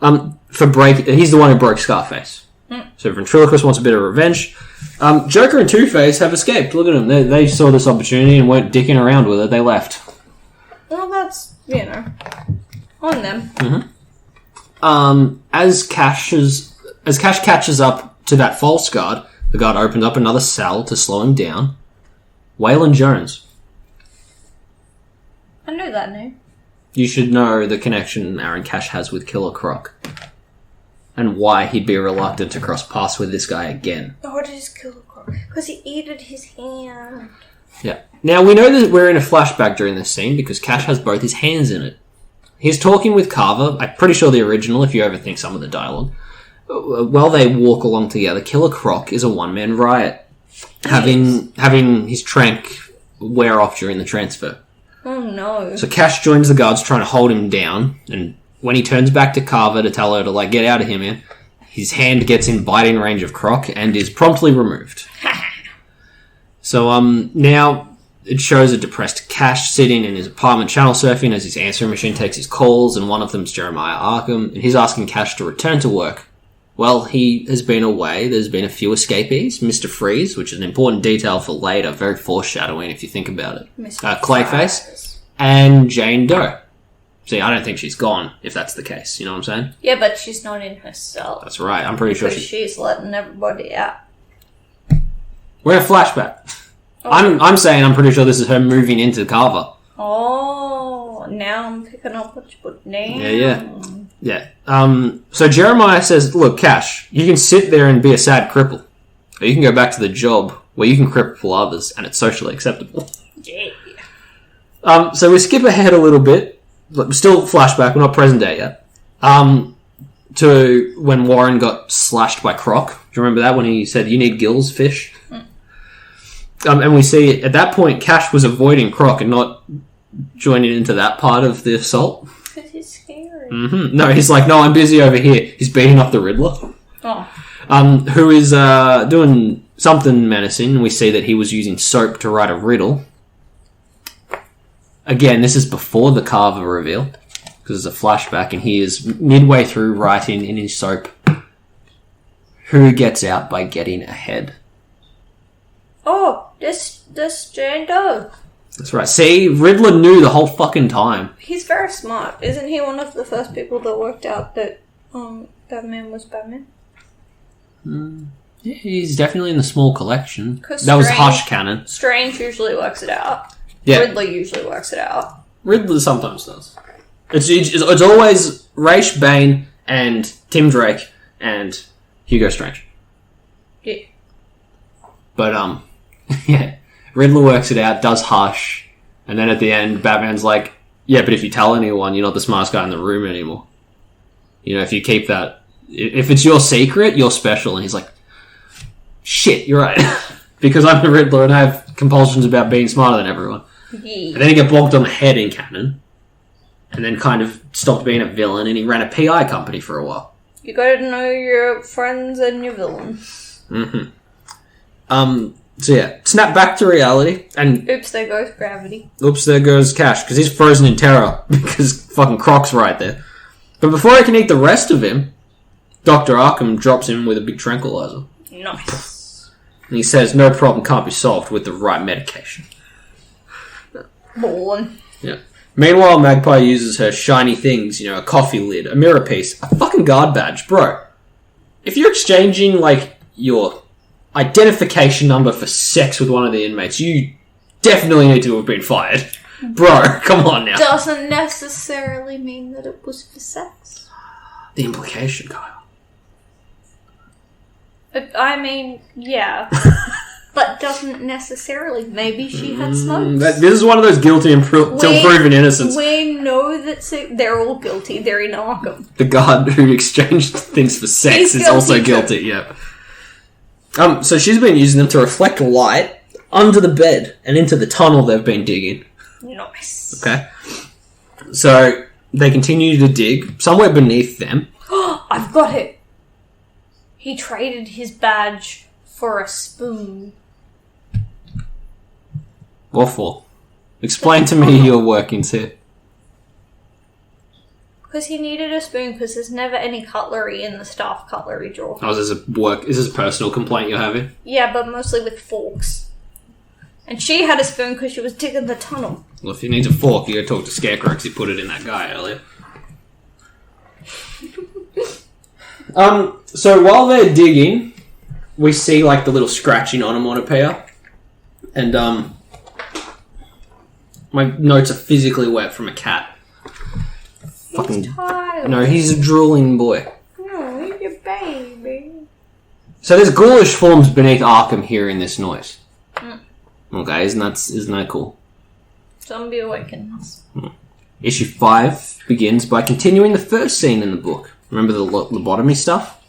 he's the one who broke Scarface. So ventriloquist wants a bit of revenge. Joker and Two-Face have escaped. Look at them. They saw this opportunity and weren't dicking around with it. They left. Well, that's, on them. As Cash catches up to that false guard, the guard opens up another cell to slow him down. Waylon Jones. I know that name. You should know the connection Aaron Cash has with Killer Croc. And why he'd be reluctant to cross paths with this guy again. What is Killer Croc? Because he eated his hand. Yeah. Now, we know that we're in a flashback during this scene because Cash has both his hands in it. He's talking with Carver. I'm pretty sure the original, if you overthink some of the dialogue. While they walk along together, Killer Croc is a one-man riot. Having his trank wear off during the transfer. Oh, no. So Cash joins the guards trying to hold him down, and when he turns back to Carver to tell her to, get out of here, man, his hand gets in biting range of Croc and is promptly removed. So, now it shows a depressed Cash sitting in his apartment channel surfing as his answering machine takes his calls, and one of them's Jeremiah Arkham, and he's asking Cash to return to work. Well, he has been away. There's been a few escapees. Mr. Freeze, which is an important detail for later, very foreshadowing if you think about it. Clayface, and Jane Doe. See, I don't think she's gone, if that's the case. You know what I'm saying? Yeah, but she's not in her cell. That's right. I'm pretty sure she's letting everybody out. We're in a flashback. Oh. I'm saying I'm pretty sure this is her moving into Carver. Oh, now I'm picking up what you put down. Yeah. So Jeremiah says, look, Cash, you can sit there and be a sad cripple. Or you can go back to the job where you can cripple others and it's socially acceptable. Yeah. So we skip ahead a little bit. Still flashback, we're not present day yet. To when Warren got slashed by Croc. Do you remember that when he said, you need gills, fish? And we see at that point Cash was avoiding Croc and not joining into that part of the assault. Because he's scary. No, he's like, no, I'm busy over here. He's beating up the Riddler. Oh. Who is doing something menacing. We see that he was using soap to write a riddle. Again, this is before the Carver reveal, because it's a flashback, and he is midway through writing in his soap. Who gets out by getting ahead? Oh, this Jane Doe. That's right. See, Riddler knew the whole fucking time. He's very smart. Isn't he one of the first people that worked out that Batman was Batman? Yeah, he's definitely in the small collection. That was Hush canon. Strange usually works it out. Yeah. Riddler usually works it out. Riddler sometimes does. It's always Ra's Bane and Tim Drake and Hugo Strange. Yeah. But, yeah. Riddler works it out, does Hush, and then at the end, Batman's like, yeah, but if you tell anyone, you're not the smartest guy in the room anymore. You know, if you keep that... If it's your secret, you're special. And he's like, shit, you're right. Because I'm the Riddler and I have compulsions about being smarter than everyone. Yeah. And then he got bonked on the head in canon. And then kind of stopped being a villain and he ran a PI company for a while. You gotta know your friends and your villains. So yeah, snap back to reality, and... Oops, there goes gravity. Oops, there goes Cash, because he's frozen in terror, because fucking Croc's right there. But before he can eat the rest of him, Dr. Arkham drops him with a big tranquilizer. Nice. And he says, no problem can't be solved with the right medication. Born. Yeah. Meanwhile, Magpie uses her shiny things, a coffee lid, a mirror piece, a fucking guard badge. Bro, if you're exchanging, your identification number for sex with one of the inmates, you definitely need to have been fired. Bro, come on now. Doesn't necessarily mean that it was for sex. The implication, Kyle. I mean, yeah. But doesn't necessarily. Maybe she had smokes. This is one of those guilty until proven innocence. We know that they're all guilty. They're in Arkham. The guard who exchanged things for sex is also guilty, yeah. So she's been using them to reflect light under the bed and into the tunnel they've been digging. Nice. Okay. So they continue to dig. Somewhere beneath them... I've got it! He traded his badge for a spoon. What for? Explain to me your workings here. Because he needed a spoon, because there's never any cutlery in the staff cutlery drawer. Oh, is this a personal complaint you're having? Yeah, but mostly with forks. And she had a spoon because she was digging the tunnel. Well, if you need a fork, you gotta talk to Scarecrow because he put it in that guy earlier. So while they're digging, we see, the little scratching onomatopoeia. And, my notes are physically wet from a cat. He's tired. No, he's a drooling boy. No, he's your baby. So there's ghoulish forms beneath Arkham hearing this noise. Okay, isn't that cool? Zombie Awakens. Issue 5 begins by continuing the first scene in the book. Remember the lobotomy stuff?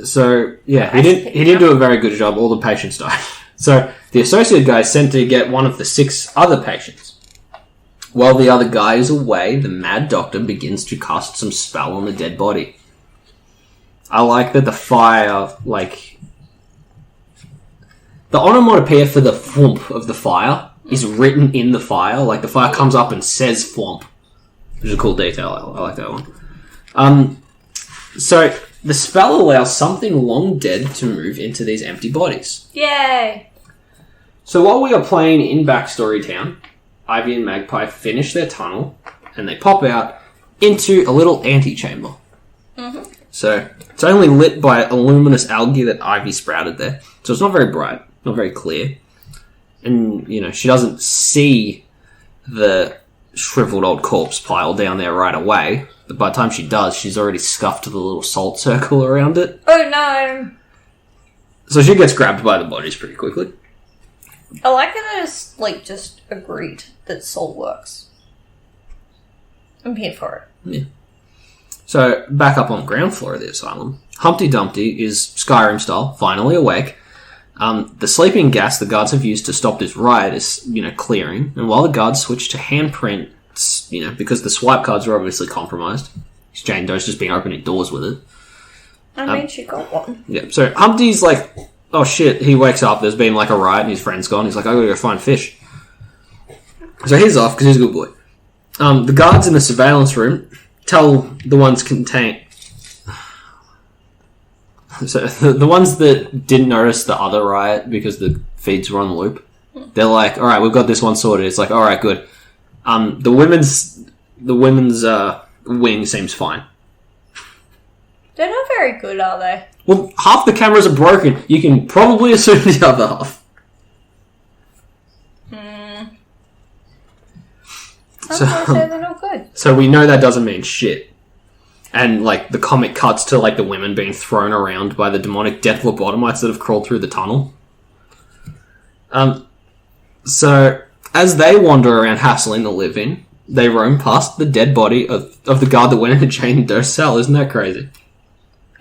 So, yeah, he didn't do a very good job. All the patients died. So, the associate guy is sent to get one of the 6 other patients. While the other guy is away, the Mad Doctor begins to cast some spell on the dead body. I like that the fire, the onomatopoeia for the thwomp of the fire is written in the fire. The fire comes up and says thwomp. Which is a cool detail. I like that one. So, the spell allows something long dead to move into these empty bodies. Yay! So while we are playing in Backstory Town, Ivy and Magpie finish their tunnel, and they pop out into a little antechamber. So, it's only lit by a luminous algae that Ivy sprouted there. So it's not very bright, not very clear. And, she doesn't see the shriveled old corpse pile down there right away. But by the time she does, she's already scuffed the little salt circle around it. Oh no! So she gets grabbed by the bodies pretty quickly. I like that it's, just agreed that salt works. I'm here for it. Yeah. So, back up on the ground floor of the asylum, Humpty Dumpty is Skyrim style, finally awake. The sleeping gas the guards have used to stop this riot is, clearing. And while the guards switch to handprint, because the swipe cards are obviously compromised, Jane Doe's just been opening doors with it. I mean, she got one. Yeah, so Humpty's oh shit, he wakes up, there's been a riot and his friend's gone. He's like, I gotta go find fish. So he's off because he's a good boy. The guards in the surveillance room tell the ones contained... So the ones that didn't notice the other riot because the feeds were on loop, they're like, alright, we've got this one sorted. It's like, alright, good. The women's wing seems fine. They're not very good, are they? Well, half the cameras are broken. You can probably assume the other half. Some people say they're not good. So we know that doesn't mean shit. And, the comic cuts to, the women being thrown around by the demonic death lobotomites that have crawled through the tunnel. So, as they wander around hassling the living, they roam past the dead body of the guard that went into Jane Doe's cell. Isn't that crazy?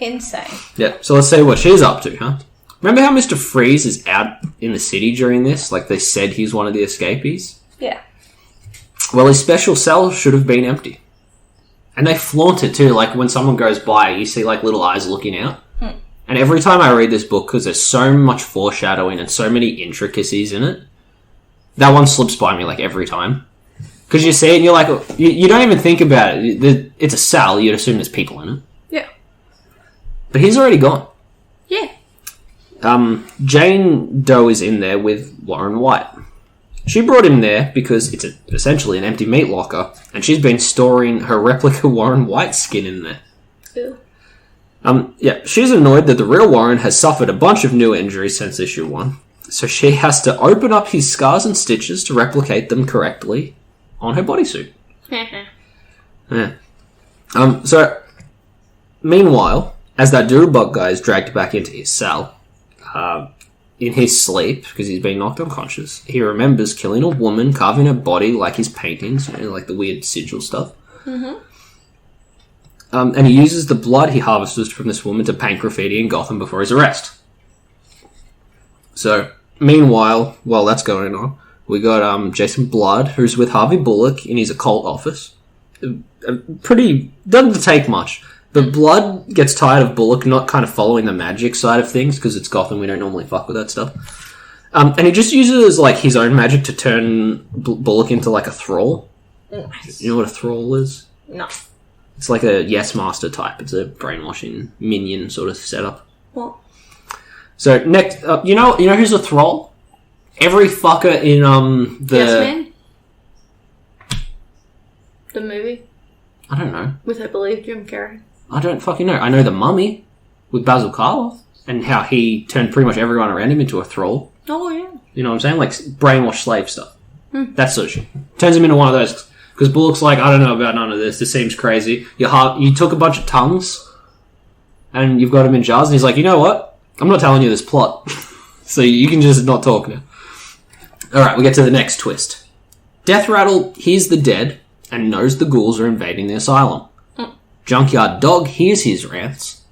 Insane. Yeah, so let's see what she's up to, huh? Remember how Mr. Freeze is out in the city during this? They said he's one of the escapees? Yeah. Well, his special cell should have been empty. And they flaunt it too. Like, when someone goes by, you see, like, little eyes looking out. And every time I read this book, because there's so much foreshadowing and so many intricacies in it, that one slips by me, like, every time. Because you see it and you're like, you don't even think about it. It's a cell, you'd assume there's people in it. Yeah. But he's already gone. Yeah. Jane Doe is in there with Warren White. She brought him there because it's essentially an empty meat locker, and she's been storing her replica Warren White skin in there. Ew. She's annoyed that the real Warren has suffered a bunch of new injuries since issue 1, so she has to open up his scars and stitches to replicate them correctly on her bodysuit. Yeah. So, meanwhile, as that doodlebug guy is dragged back into his cell, in his sleep, because he's been knocked unconscious, he remembers killing a woman, carving her body like his paintings, like the weird sigil stuff. Mm-hmm. And he uses the blood he harvested from this woman to paint graffiti in Gotham before his arrest. So, meanwhile, while that's going on, we got Jason Blood, who's with Harvey Bullock in his occult office. Doesn't take much. But Blood gets tired of Bullock not kind of following the magic side of things, because it's Gotham, we don't normally fuck with that stuff. And he just uses, like, his own magic to turn Bullock into, like, a thrall. Nice. You know what a thrall is? No. It's like a Yes Master type. It's a brainwashing minion sort of setup. What? So, next, you know who's a thrall? Every fucker in, the... Yes Man? The movie? I don't know. With, I believe, Jim Carrey. I don't fucking know. I know The Mummy with Basil Karloff and how he turned pretty much everyone around him into a thrall. Oh, yeah. You know what I'm saying? Like brainwash slave stuff. That sort of shit. Turns him into one of those. Because Bullock's like, I don't know about none of this. This seems crazy. You took a bunch of tongues and you've got him in jars. And he's like, you know what? I'm not telling you this plot. So you can just not talk now. Alright, we get to the next twist. Death Rattle hears the dead and knows the ghouls are invading the asylum. Junkyard Dog hears his rants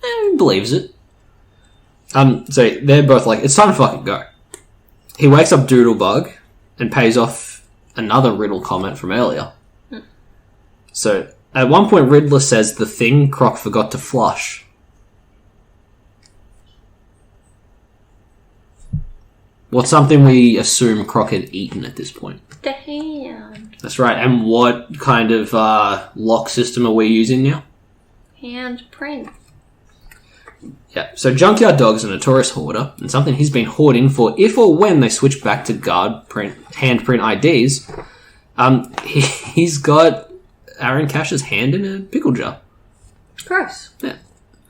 and believes it. So they're both like, it's time to fucking go. He wakes up Doodlebug and pays off another Riddle comment from earlier. So at one point Riddler says the thing Croc forgot to flush. What's something we assume Croc had eaten at this point? The hand. That's right. And what kind of lock system are we using now? Handprint. Yeah. So Junkyard Dog's a notorious hoarder, and something he's been hoarding for if or when they switch back to handprint IDs. He's got Aaron Cash's hand in a pickle jar. Gross. Yeah.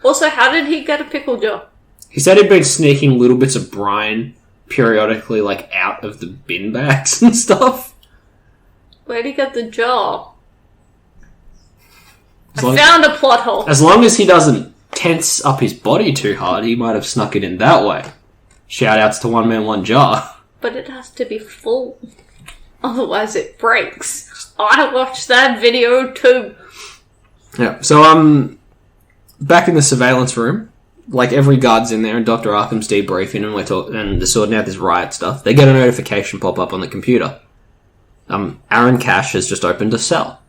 Also, how did he get a pickle jar? He said he'd been sneaking little bits of brine periodically, like, out of the bin bags and stuff. Where'd he get the jar? I found a plot hole. As long as he doesn't tense up his body too hard, he might have snuck it in that way. Shout outs to One Man, One Jar. But it has to be full. Otherwise it breaks. I watched that video too. Yeah, so, back in the surveillance room, like every guard's in there and Dr. Arkham's debriefing and they're sorting out this riot stuff. They get a notification pop up on the computer. Aaron Cash has just opened a cell.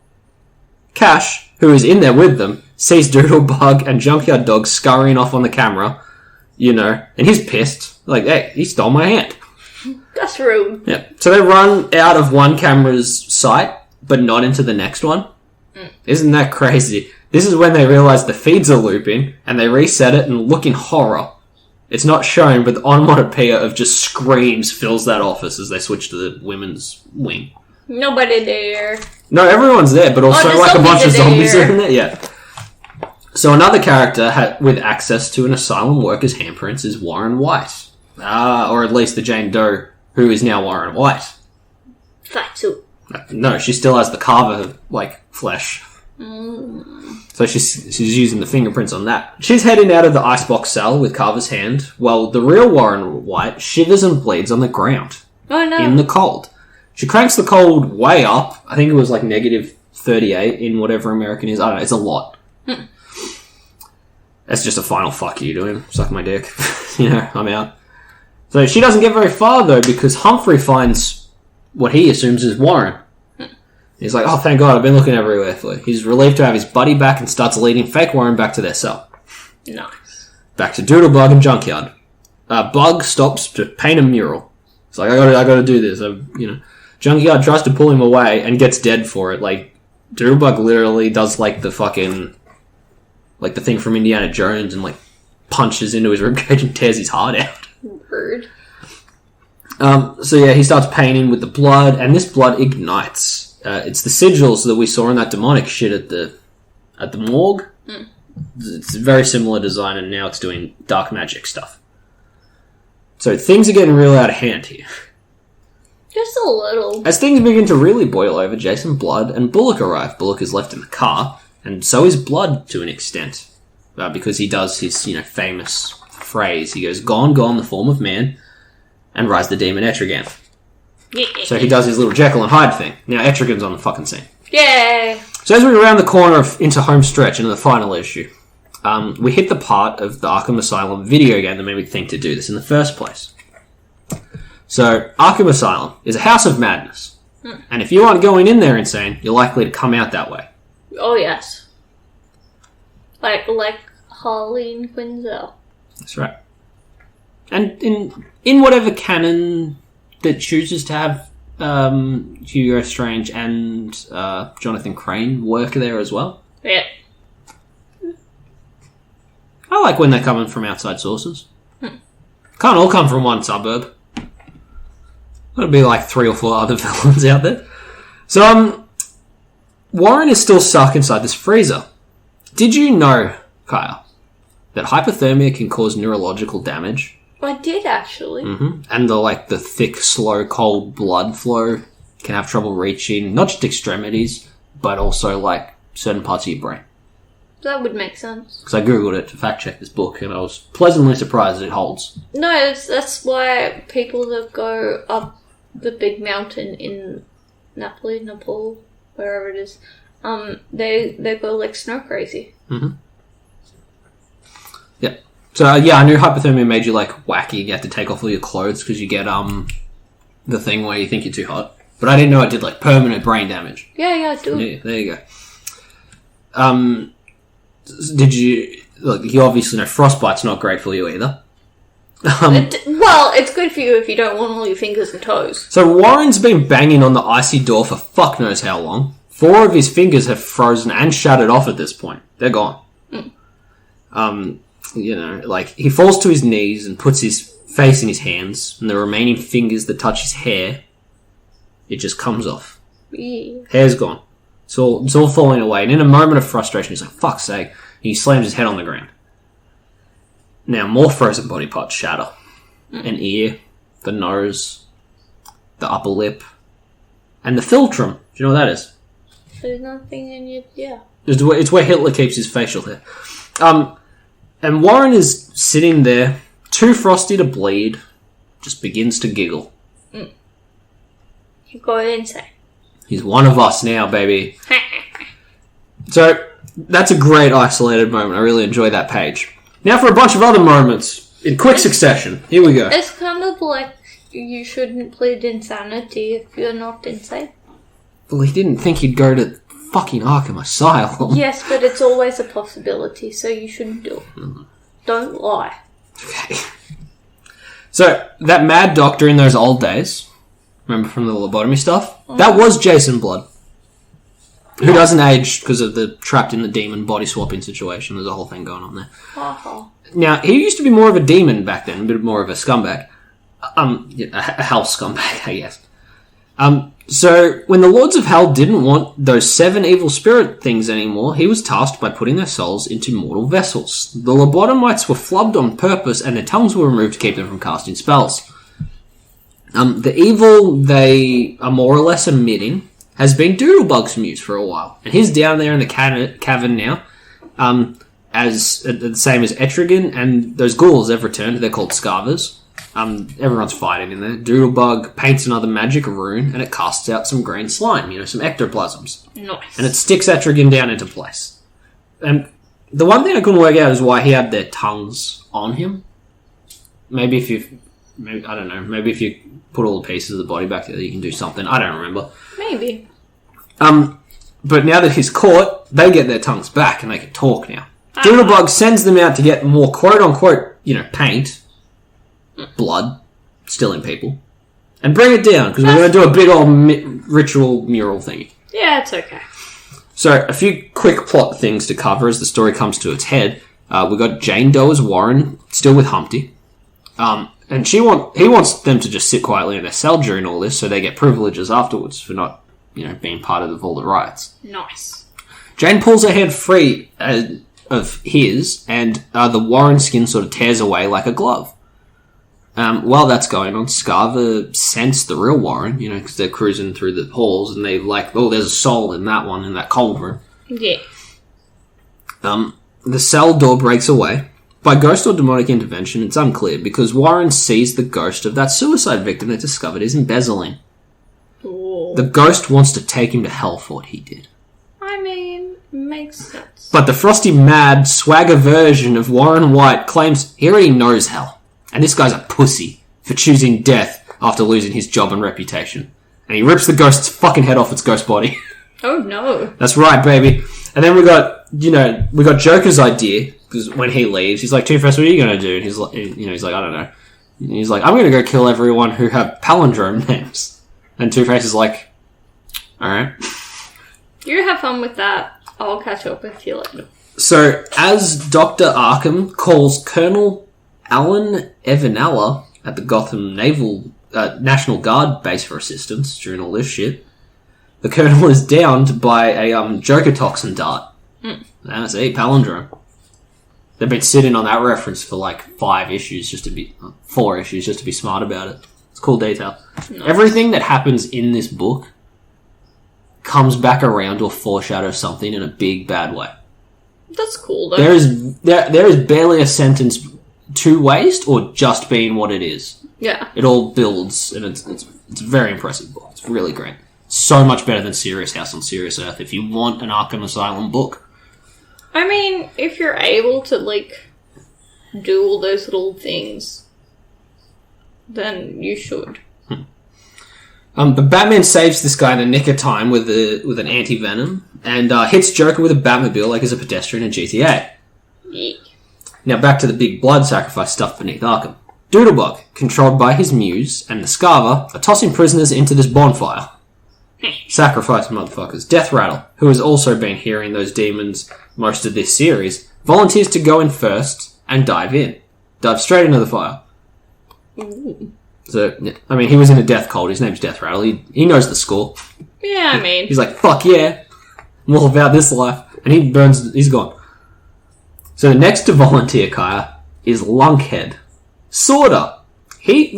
Cash, who is in there with them, sees Doodlebug and Junkyard Dog scurrying off on the camera, and he's pissed. Like, hey, he stole my hand. That's rude. Yeah. So they run out of one camera's sight, but not into the next one. Isn't that crazy? This is when they realise the feeds are looping, and they reset it and look in horror. It's not shown, but the onomatopoeia of just screams fills that office as they switch to the women's wing. Nobody there. No, everyone's there, but also like a bunch of zombies are in there. Yeah. So another character with access to an asylum worker's handprints is Warren White. Or at least the Jane Doe, who is now Warren White. Fat suit. No, she still has the Carver, flesh. So she's using the fingerprints on that. She's heading out of the icebox cell with Carver's hand, while the real Warren White shivers and bleeds on the ground. Oh no. In the cold. She cranks the cold way up. I think it was negative 38 in whatever American is. I don't know, it's a lot. That's just a final fuck you to him. Suck my dick. I'm out. So she doesn't get very far though, because Humphrey finds what he assumes is Warren. He's like, oh, thank God, I've been looking everywhere for you. He's relieved to have his buddy back and starts leading fake Warren back to their cell. Nice. Back to Doodlebug and Junkyard. Bug stops to paint a mural. It's like, I gotta do this. Junkyard tries to pull him away and gets dead for it. Like, Doodlebug literally does, like, the fucking... like, the thing from Indiana Jones and, like, punches into his ribcage and tears his heart out. Rude. So yeah, he starts painting with the blood, and this blood ignites. It's the sigils that we saw in that demonic shit at the morgue. Mm. It's a very similar design, and now it's doing dark magic stuff. So things are getting real out of hand here. Just a little. As things begin to really boil over, Jason Blood and Bullock arrive. Bullock is left in the car, and so is Blood to an extent, because he does his famous phrase. He goes, "Gone, gone, the form of man, and rise the demon Etrigan." Yeah. So he does his little Jekyll and Hyde thing. Now Etrigan's on the fucking scene. Yay! So as we round the corner into home stretch into the final issue, we hit the part of the Arkham Asylum video game that made me think to do this in the first place. So Arkham Asylum is a house of madness, and if you aren't going in there insane, you're likely to come out that way. Oh yes, like Harley and Quinzel. That's right. And in whatever canon that chooses to have Hugo Strange and Jonathan Crane work there as well. Yeah. I like when they're coming from outside sources. Can't all come from one suburb. There'll be like 3 or 4 other villains out there. So, Warren is still stuck inside this freezer. Did you know, Kyle, that hypothermia can cause neurological damage? I did, actually. Mm-hmm. And the thick, slow, cold blood flow can have trouble reaching not just extremities, but also like certain parts of your brain. That would make sense. Because I googled it to fact check this book, and I was pleasantly surprised that it holds. No, that's why people that go up the big mountain in Nepal, wherever it is, they go like snow crazy. Mm-hmm. Yeah. So I knew hypothermia made you like wacky. You have to take off all your clothes because you get the thing where you think you're too hot. But I didn't know it did like permanent brain damage. Yeah, I do. Yeah, there you go. Did you look? You obviously know frostbite's not great for you either. Well, it's good for you if you don't want all your fingers and toes. So Warren's been banging on the icy door for fuck knows how long. 4 of his fingers have frozen and shattered off at this point. They're gone. He falls to his knees and puts his face in his hands, and the remaining fingers that touch his hair, it just comes off. Yeah. Hair's gone. It's all falling away, and in a moment of frustration, he's like, fuck's sake, and he slams his head on the ground. Now, more frozen body parts shatter. An ear, the nose, the upper lip, and the philtrum. Do you know what that is? There's nothing in your... Yeah. It's where Hitler keeps his facial hair. And Warren is sitting there, too frosty to bleed, just begins to giggle. You go insane. He's one of us now, baby. So, that's a great isolated moment. I really enjoy that page. Now for a bunch of other moments, in quick succession. Here we go. It's kind of like you shouldn't plead insanity if you're not insane. Well, he didn't think he'd go to fucking Arkham Asylum. Yes, but it's always a possibility, so you shouldn't do it. Don't lie. Okay. So, that mad doctor in those old days, remember from the lobotomy stuff? That was Jason Blood. Who doesn't age because of the trapped in the demon body swapping situation. There's a whole thing going on there. Uh-huh. Now, he used to be more of a demon back then, a bit more of a scumbag. A hell scumbag, I guess. So, when the Lords of Hell didn't want those 7 evil spirit things anymore, he was tasked by putting their souls into mortal vessels. The lobotomites were flubbed on purpose, and their tongues were removed to keep them from casting spells. The evil they are more or less emitting has been Doodlebug's muse for a while, and he's down there in the cavern now, as the same as Etrigan, and those ghouls have returned. They're called Scarvers. Everyone's fighting in there. Doodlebug paints another magic rune, and it casts out some green slime, some ectoplasms. Nice. And it sticks Etrigan down into place. And the one thing I couldn't work out is why he had their tongues on him. Maybe if you put all the pieces of the body back together, you can do something. I don't remember. Maybe. But now that he's caught, they get their tongues back and they can talk now. Doodlebug sends them out to get more quote-unquote, paint, blood, still in people, and bring it down, because we're going to do a big old ritual mural thingy. Yeah, it's okay. So, a few quick plot things to cover as the story comes to its head. We've got Jane Doe as Warren, still with Humpty. And he wants them to just sit quietly in their cell during all this, so they get privileges afterwards for not, being part of all the riots. Nice. Jane pulls her head free of his, and the Warren skin sort of tears away like a glove. While that's going on, Scarver scents the real Warren, because they're cruising through the halls, and they're like, oh, there's a soul in that one, in that cauldron. Yeah. The cell door breaks away. By ghost or demonic intervention, it's unclear, because Warren sees the ghost of that suicide victim they discovered is embezzling. Ooh. The ghost wants to take him to hell for what he did. I mean, makes sense. But the frosty, mad, swagger version of Warren White claims he already knows hell. And this guy's a pussy for choosing death after losing his job and reputation. And he rips the ghost's fucking head off its ghost body. Oh no. That's right, baby. And then we got Joker's idea, because when he leaves, he's like, Two-Face, what are you going to do? And he's like, I don't know. And he's like, I'm going to go kill everyone who have palindrome names. And Two-Face is like, alright. You have fun with that. I'll catch up with you later. So, as Dr. Arkham calls Colonel Alan Evanella at the Gotham National Guard base for assistance during all this shit, the Colonel is downed by a Joker toxin dart. That's it, palindrome. They've been sitting on that reference for like 4 issues just to be smart about it. It's a cool detail. Nice. Everything that happens in this book comes back around or foreshadows something in a big bad way. That's cool though. There is barely a sentence to waste or just being what it is. Yeah. It all builds, and it's a very impressive book. It's really great. So much better than Serious House on Serious Earth if you want an Arkham Asylum book. I mean, if you're able to, do all those little things, then you should. But Batman saves this guy in the nick of time with an anti-venom and hits Joker with a Batmobile like he's a pedestrian in GTA. Yeah. Now back to the big blood sacrifice stuff beneath Arkham. Doodlebug, controlled by his muse, and the Scarver are tossing prisoners into this bonfire. Sacrifice motherfuckers. Death Rattle, who has also been hearing those demons most of this series, volunteers to go in first and dive straight into the fire. Ooh. So, I mean, he was in a death cult. His name's Death Rattle. He knows the score. Yeah, I mean... He's like, fuck yeah. I'm all about this life. And he's gone. So the next to volunteer, Kaya, is Lunkhead. Sorta. He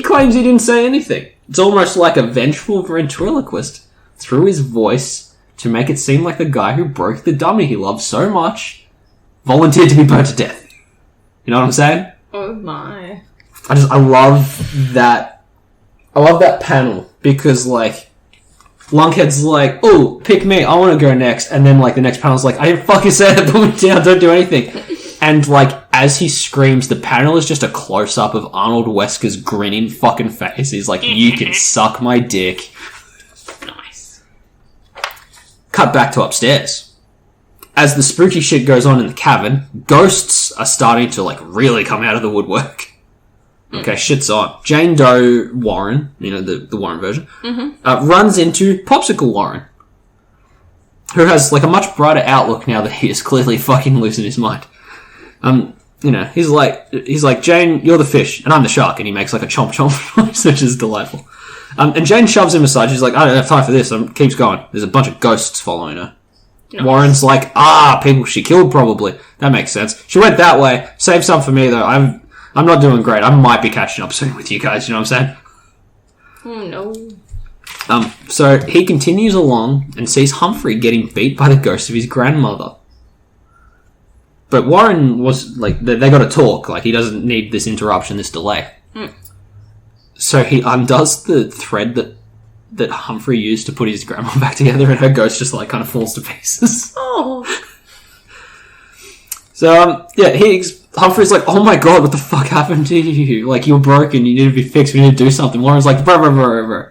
claims he didn't say anything. It's almost like a vengeful ventriloquist through his voice to make it seem like the guy who broke the dummy he loved so much volunteered to be burnt to death. You know what I'm saying? Oh my. I love that. I love that panel because, Lunkhead's like, oh, pick me, I want to go next. And then, the next panel's like, I didn't fucking say that, put me down, don't do anything. And, as he screams, the panel is just a close-up of Arnold Wesker's grinning fucking face. He's like, you can suck my dick. Nice. Cut back to upstairs. As the spooky shit goes on in the cabin, ghosts are starting to, really come out of the woodwork. Okay, shit's on. Jane Doe Warren, the Warren version, runs into Popsicle Warren, who has, a much brighter outlook now that he is clearly fucking losing his mind. He's like, Jane, you're the fish, and I'm the shark, and he makes, a chomp chomp noise, which is delightful. And Jane shoves him aside. She's like, I don't have time for this. Keeps going. There's a bunch of ghosts following her. Nice. Warren's like, people she killed, probably. That makes sense. She went that way. Save some for me, though. I'm not doing great. I might be catching up soon with you guys, you know what I'm saying? Oh, no. So he continues along and sees Humphrey getting beat by the ghost of his grandmother. But Warren was, they got to talk. He doesn't need this interruption, this delay. So he undoes the thread that Humphrey used to put his grandma back together, and her ghost just, kind of falls to pieces. Oh. So, Humphrey's like, oh my god, what the fuck happened to you? You're broken, you need to be fixed, we need to do something. Warren's like, bro.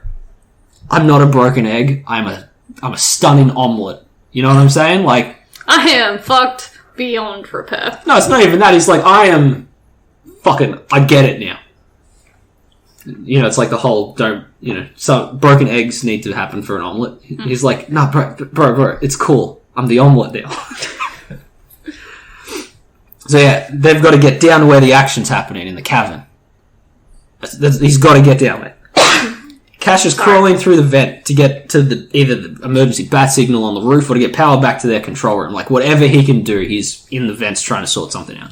I'm not a broken egg, I'm a I'm a stunning omelette. You know what I'm saying? Like, I am fucked beyond repair. no, it's not even that. He's like, I am fucking, I get it now. You know, it's like the whole, some broken eggs need to happen for an omelette. He's like, nah, bro, it's cool. I'm the omelette now. So yeah, they've got to get down to where the action's happening in the cavern. He's got to get down there. Cash is crawling through the vent to get to either the emergency bat signal on the roof or to get power back to their control room. Like, whatever he can do, he's in the vents trying to sort something out.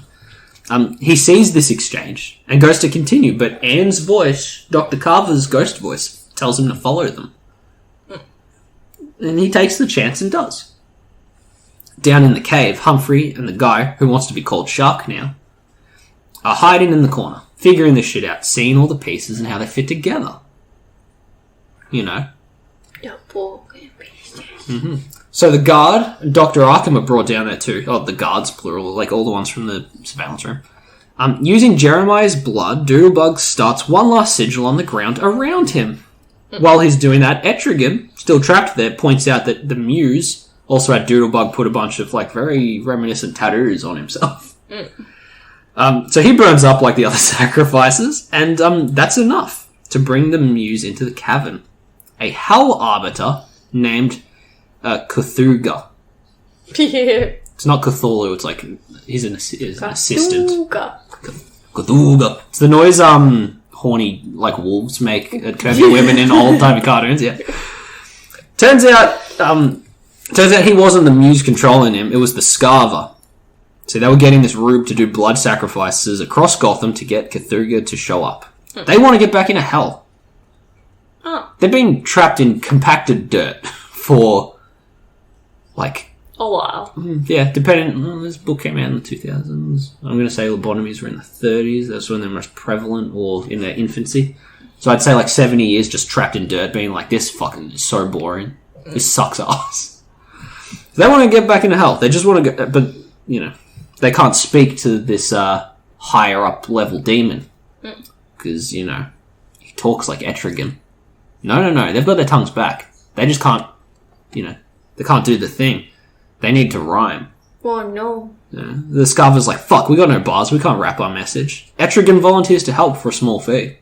He sees this exchange and goes to continue, but Anne's voice, Dr. Carver's ghost voice, tells him to follow them. And he takes the chance and does. Down in the cave, Humphrey and the guy, who wants to be called Shark now, are hiding in the corner, figuring this shit out, seeing all the pieces and how they fit together. You know. Mm-hmm. So the guard and Dr. Arkham are brought down there too. Oh, the guards, plural, like all the ones from the surveillance room. Using Jeremiah's blood, Doodlebug starts one last sigil on the ground around him. While he's doing that, Etrigan, still trapped there, points out that the Muse also had Doodlebug put a bunch of like very reminiscent tattoos on himself. So he burns up like the other sacrifices, and that's enough to bring the Muse into the cavern. A Hell Arbiter named Cthulhu. It's not Cthulhu, it's like he's an assistant. Cthulhu. It's the noise horny like wolves make at curvy women in old-timey cartoons, yeah. Turns out he wasn't the Muse controlling him, it was the Scarver. So they were getting this rube to do blood sacrifices across Gotham to get Cthulhu to show up. They want to get back into hell. They've been trapped in compacted dirt for, like... a while. Yeah, depending... this book came out in the 2000s. I'm going to say lobotomies were in the 30s. That's when they're most prevalent, or in their infancy. So I'd say like 70 years just trapped in dirt, being like, this fucking is so boring. This sucks ass. They want to get back into hell. They just want to go... But, they can't speak to this higher up level demon. Because, he talks like Etrigan. No, they've got their tongues back. They just can't, they can't do the thing. They need to rhyme. Oh, no. Yeah. The Scarver's like, fuck, we got no bars, we can't rap our message. Etrigan volunteers to help for a small fee.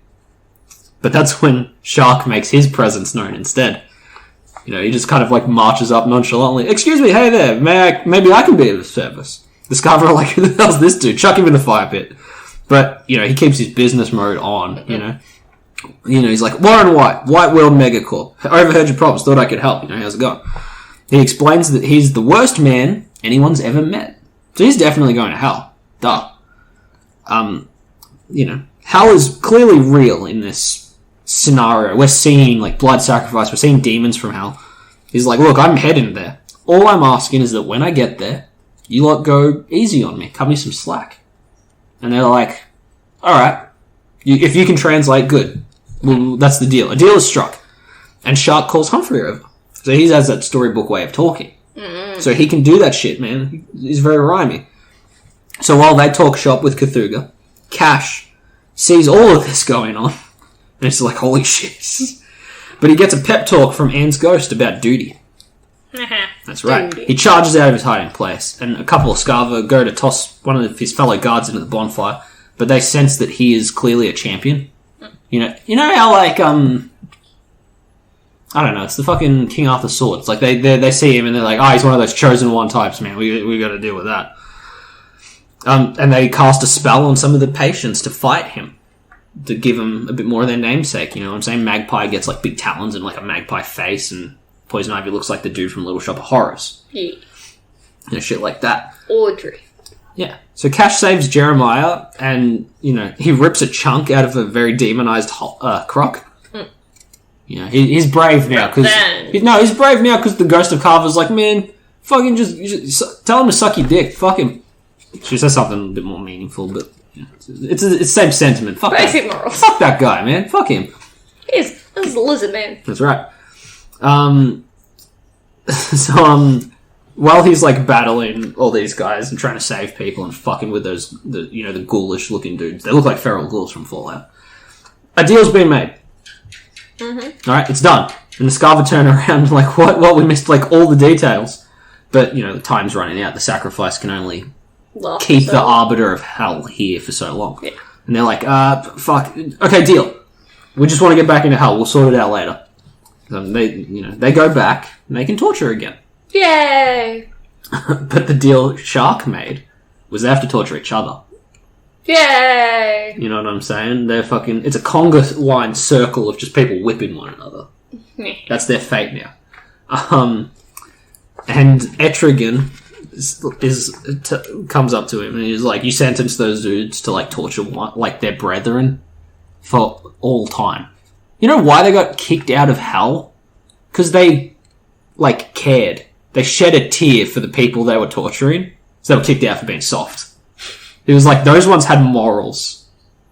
But that's when Shark makes his presence known instead. He just kind of like marches up nonchalantly. Excuse me, hey there, maybe I can be of service. The Scarver are like, who the hell's this dude? Chuck him in the fire pit. But, he keeps his business mode on, he's like, Warren White World Megacorp. I overheard your problems, thought I could help. How's it going? He explains that he's the worst man anyone's ever met. So he's definitely going to hell. Duh. Hell is clearly real in this scenario. We're seeing, like, blood sacrifice. We're seeing demons from hell. He's like, look, I'm heading there. All I'm asking is that when I get there, you lot go easy on me. Cut me some slack. And they're like, alright. If you can translate, good. Well, that's the deal. A deal is struck. And Shark calls Humphrey over. So he has that storybook way of talking. So he can do that shit, man. He's very rhymey. So while they talk shop with Cthulhu, Cash sees all of this going on. And it's like, holy shit. But he gets a pep talk from Anne's ghost about duty. That's right. Duty. He charges out of his hiding place. And a couple of Scarver go to toss one of his fellow guards into the bonfire. But they sense that he is clearly a champion. You know how, like, I don't know, it's the fucking King Arthur sword. It's like, they see him and they're like, he's one of those chosen one types, man. We gotta deal with that. And they cast a spell on some of the patients to fight him. To give him a bit more of their namesake, you know what I'm saying? Magpie gets, like, big talons and, like, a magpie face, and Poison Ivy looks like the dude from Little Shop of Horrors. Yeah. Shit like that. Audrey. Yeah. So Cash saves Jeremiah, and, he rips a chunk out of a very demonized croc. He's brave now, because... he's brave now because the ghost of Carver's like, man, fucking just tell him to suck your dick. Fuck him. She says something a bit more meaningful, but... It's the same sentiment. Fuck basic that. Morals. Fuck that guy, man. Fuck him. He's a lizard man. That's right. While he's like battling all these guys and trying to save people and fucking with the ghoulish looking dudes, they look like feral ghouls from Fallout. A deal's been made. Mm-hmm. Alright, it's done. And the Scarver turn around like, what? Well, we missed like all the details. But, you know, the time's running out. The sacrifice can only keep the arbiter of hell here for so long. Yeah. And they're like, fuck. Okay, deal. We just want to get back into hell. We'll sort it out later. They go back and they can torture again. Yay! But the deal Shark made was they have to torture each other. Yay! You know what I'm saying? They're fucking... It's a conga line circle of just people whipping one another. That's their fate now. And Etrigan comes up to him and he's like, you sentenced those dudes to like torture like their brethren for all time. You know why they got kicked out of hell? Because they like cared. They shed a tear for the people they were torturing, so they were kicked out for being soft. It was like those ones had morals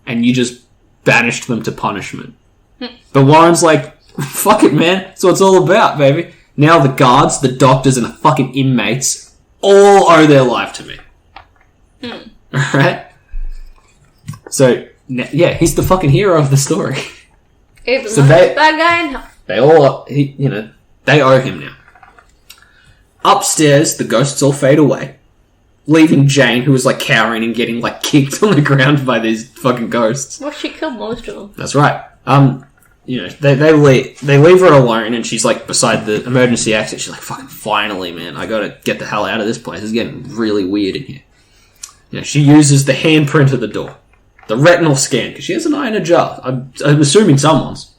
and you just banished them to punishment. But Warren's like, fuck it, man. That's what it's all about, baby. Now the guards, the doctors, and the fucking inmates all owe their life to me. Alright? So, yeah, he's the fucking hero of the story. Even so bad guy in hell. They all, they owe him now. Upstairs, the ghosts all fade away, leaving Jane, who was like cowering and getting like kicked on the ground by these fucking ghosts. Well, she killed most of them. That's right. They leave her alone, and she's like beside the emergency exit. She's like, "Fucking finally, man! I gotta get the hell out of this place. It's getting really weird in here." You know, she uses the handprint of the door, the retinal scan, because she has an eye in a jar. I'm assuming someone's.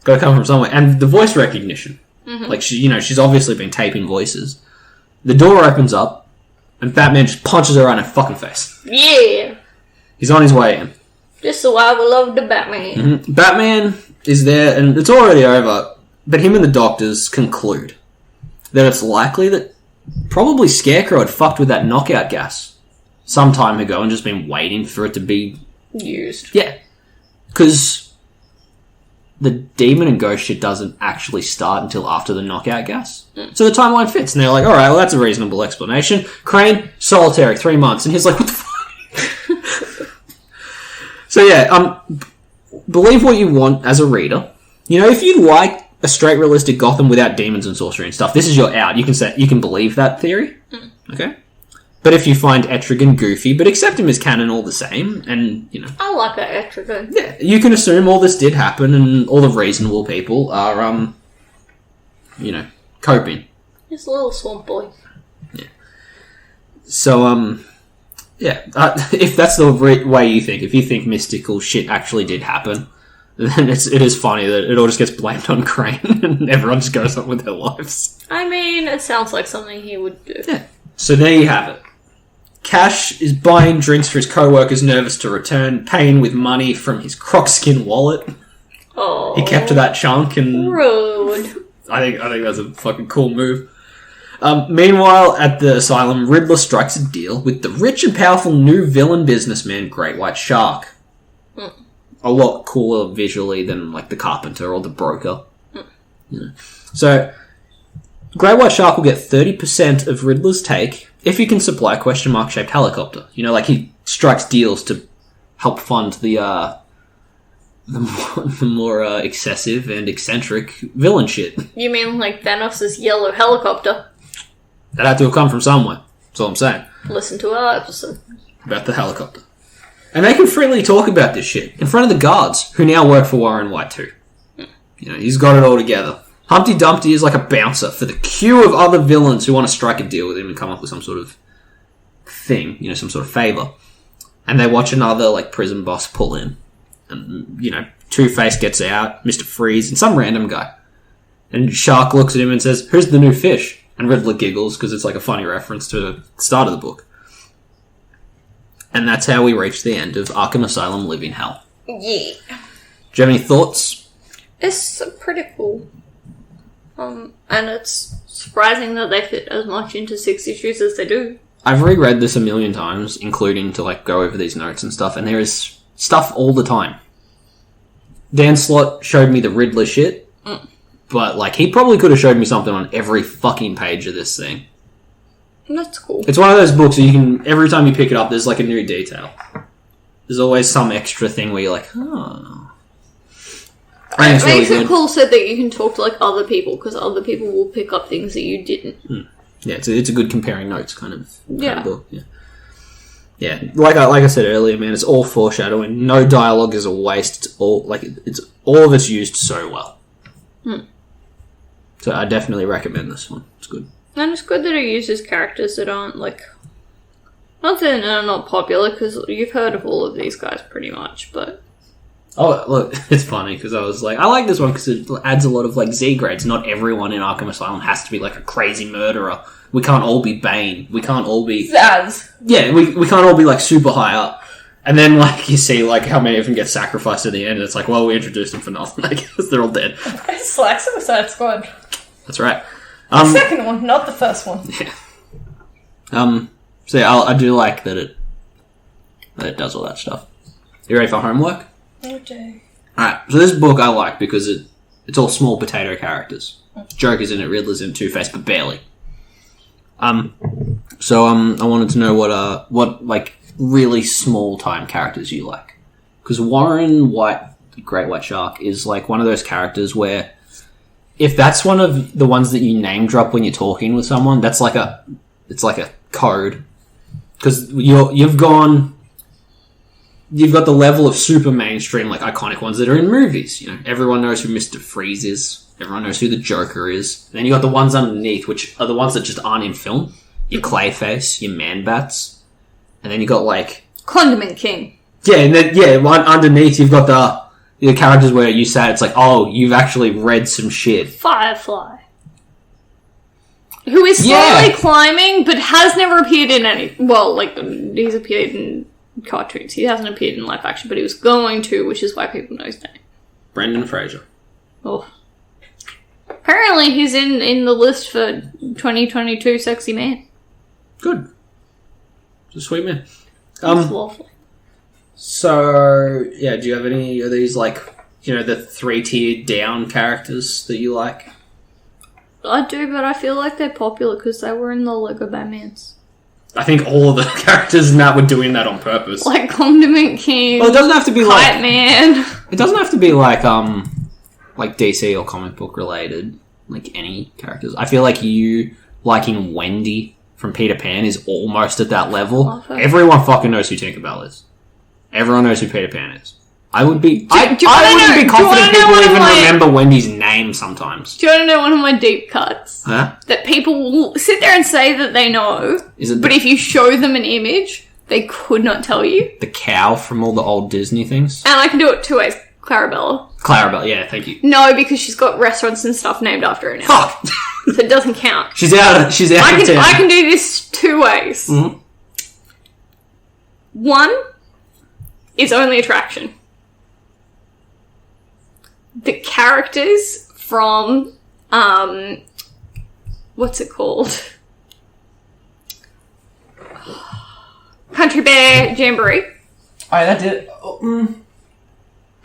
Got to come from somewhere, and the voice recognition. Mm-hmm. Like she's obviously been taping voices. The door opens up, and Batman just punches her right in her fucking face. Yeah, he's on his way in. Just the way we love the Batman. Mm-hmm. Batman is there, and it's already over. But him and the doctors conclude that it's likely that probably Scarecrow had fucked with that knockout gas some time ago and just been waiting for it to be used. Yeah, because the demon and ghost shit doesn't actually start until after the knockout gas. So the timeline fits, and they're like, all right, well, that's a reasonable explanation. Crane, solitary, 3 months. And he's like, what the fuck? So yeah, believe what you want as a reader. You know, if you like a straight realistic Gotham without demons and sorcery and stuff, this is your out. You can believe that theory. Okay? But if you find Etrigan goofy, but accept him as canon all the same, and, you know... I like that Etrigan. Yeah, you can assume all this did happen, and all the reasonable people are, coping. Just a little swamp boy. Yeah. So, if that's the way you think, if you think mystical shit actually did happen, then it is funny that it all just gets blamed on Crane, and everyone just goes on with their lives. I mean, it sounds like something he would do. Yeah. So there you have it. Cash is buying drinks for his co-workers, nervous to return, paying with money from his crocskin wallet. Oh, he kept that chunk, and rude. I think that's a fucking cool move. Meanwhile, at the Asylum, Riddler strikes a deal with the rich and powerful new villain businessman, Great White Shark. A lot cooler visually than like the Carpenter or the Broker. Yeah. So, Great White Shark will get 30% of Riddler's take if he can supply a question mark shaped helicopter. You know, like he strikes deals to help fund the more excessive and eccentric villain shit. You mean like Thanos' yellow helicopter? That had to have come from somewhere. That's all I'm saying. Listen to our episode. About the helicopter. And they can freely talk about this shit in front of the guards, who now work for Warren White too. You know, he's got it all together. Humpty Dumpty is like a bouncer for the queue of other villains who want to strike a deal with him and come up with some sort of thing, you know, some sort of favour. And they watch another, like, prison boss pull in. And, you know, Two-Face gets out, Mr. Freeze, and some random guy. And Shark looks at him and says, "Who's the new fish?" And Riddler giggles, because it's like a funny reference to the start of the book. And that's how we reach the end of Arkham Asylum Live in Hell. Yeah. Do you have any thoughts? It's pretty cool. And it's surprising that they fit as much into 6 issues as they do. I've reread this a million times, including to like go over these notes and stuff, and there is stuff all the time. Dan Slott showed me the Riddler shit, but like he probably could have showed me something on every fucking page of this thing. That's cool. It's one of those books that you can, every time you pick it up, there's like a new detail. There's always some extra thing where you're like, oh. I think it's It really makes it good. cool so that you can talk to like other people because other people will pick up things that you didn't. Yeah, it's a good comparing notes kind of book. Yeah. Yeah, like I said earlier, man, it's all foreshadowing. No dialogue is a waste. It's all all of it's used so well. So I definitely recommend this one. It's good. And it's good that it uses characters that aren't like, not that they're not popular because you've heard of all of these guys pretty much, but. Oh, look, it's funny because I was like, I like this one because it adds a lot of like Z grades. Not everyone in Arkham Asylum has to be like a crazy murderer. We can't all be Bane. We can't all be... Zaz. Yeah, we can't all be, like, super high up. And then, like, you see, like, how many of them get sacrificed at the end, and it's like, well, we introduced them for nothing, I guess. They're all dead. It's like Suicide Squad. That's right. The second one, not the first one. Yeah. So, yeah, I do like that it does all that stuff. You ready for homework? Okay. Alright, so this book I like because it's all small potato characters. Joker's in it, Riddler's in it, Two-Face, but barely. So I wanted to know what like really small time characters you like, because Warren White, the Great White Shark, is like one of those characters where if that's one of the ones that you name drop when you're talking with someone, it's like a code, because you've got the level of super mainstream, like iconic ones that are in movies. You know, everyone knows who Mr. Freeze is. Everyone knows who the Joker is. And then you got the ones underneath, which are the ones that just aren't in film. Your Clayface, your Man-Bats. And then you got, like... Condiment King. Yeah, and then, underneath you've got the characters where you say it's like, oh, you've actually read some shit. Firefly. Who is slowly climbing, but has never appeared in any... Well, like, he's appeared in cartoons. He hasn't appeared in live action, but he was going to, which is why people know his name. Brendan Fraser. Oh. Apparently he's in the list for 2022 Sexy Man. Good. It's a sweet man. That's lovely. So, yeah, do you have any of these, like, you know, the 3-tier down characters that you like? I do, but I feel like they're popular because they were in the Lego Batmans. I think all of the characters in that were doing that on purpose. Like Condiment King. Well, it doesn't have to be Kite Man. It doesn't have to be like DC or comic book related, like any characters. I feel like you liking Wendy from Peter Pan is almost at that level. Everyone fucking knows who Tinkerbell is. Everyone knows who Peter Pan is. I wouldn't be confident people even remember Wendy's name sometimes. Do you want to know one of my deep cuts? Huh? That people will sit there and say that they know, but if you show them an image, they could not tell you. The cow from all the old Disney things? And I can do it two ways. Clarabella, yeah, thank you. No, because she's got restaurants and stuff named after her now. Fuck! So it doesn't count. She's out of town. I can do this two ways. Mm-hmm. One is only attraction. The characters from, what's it called? Country Bear Jamboree. Oh, that did...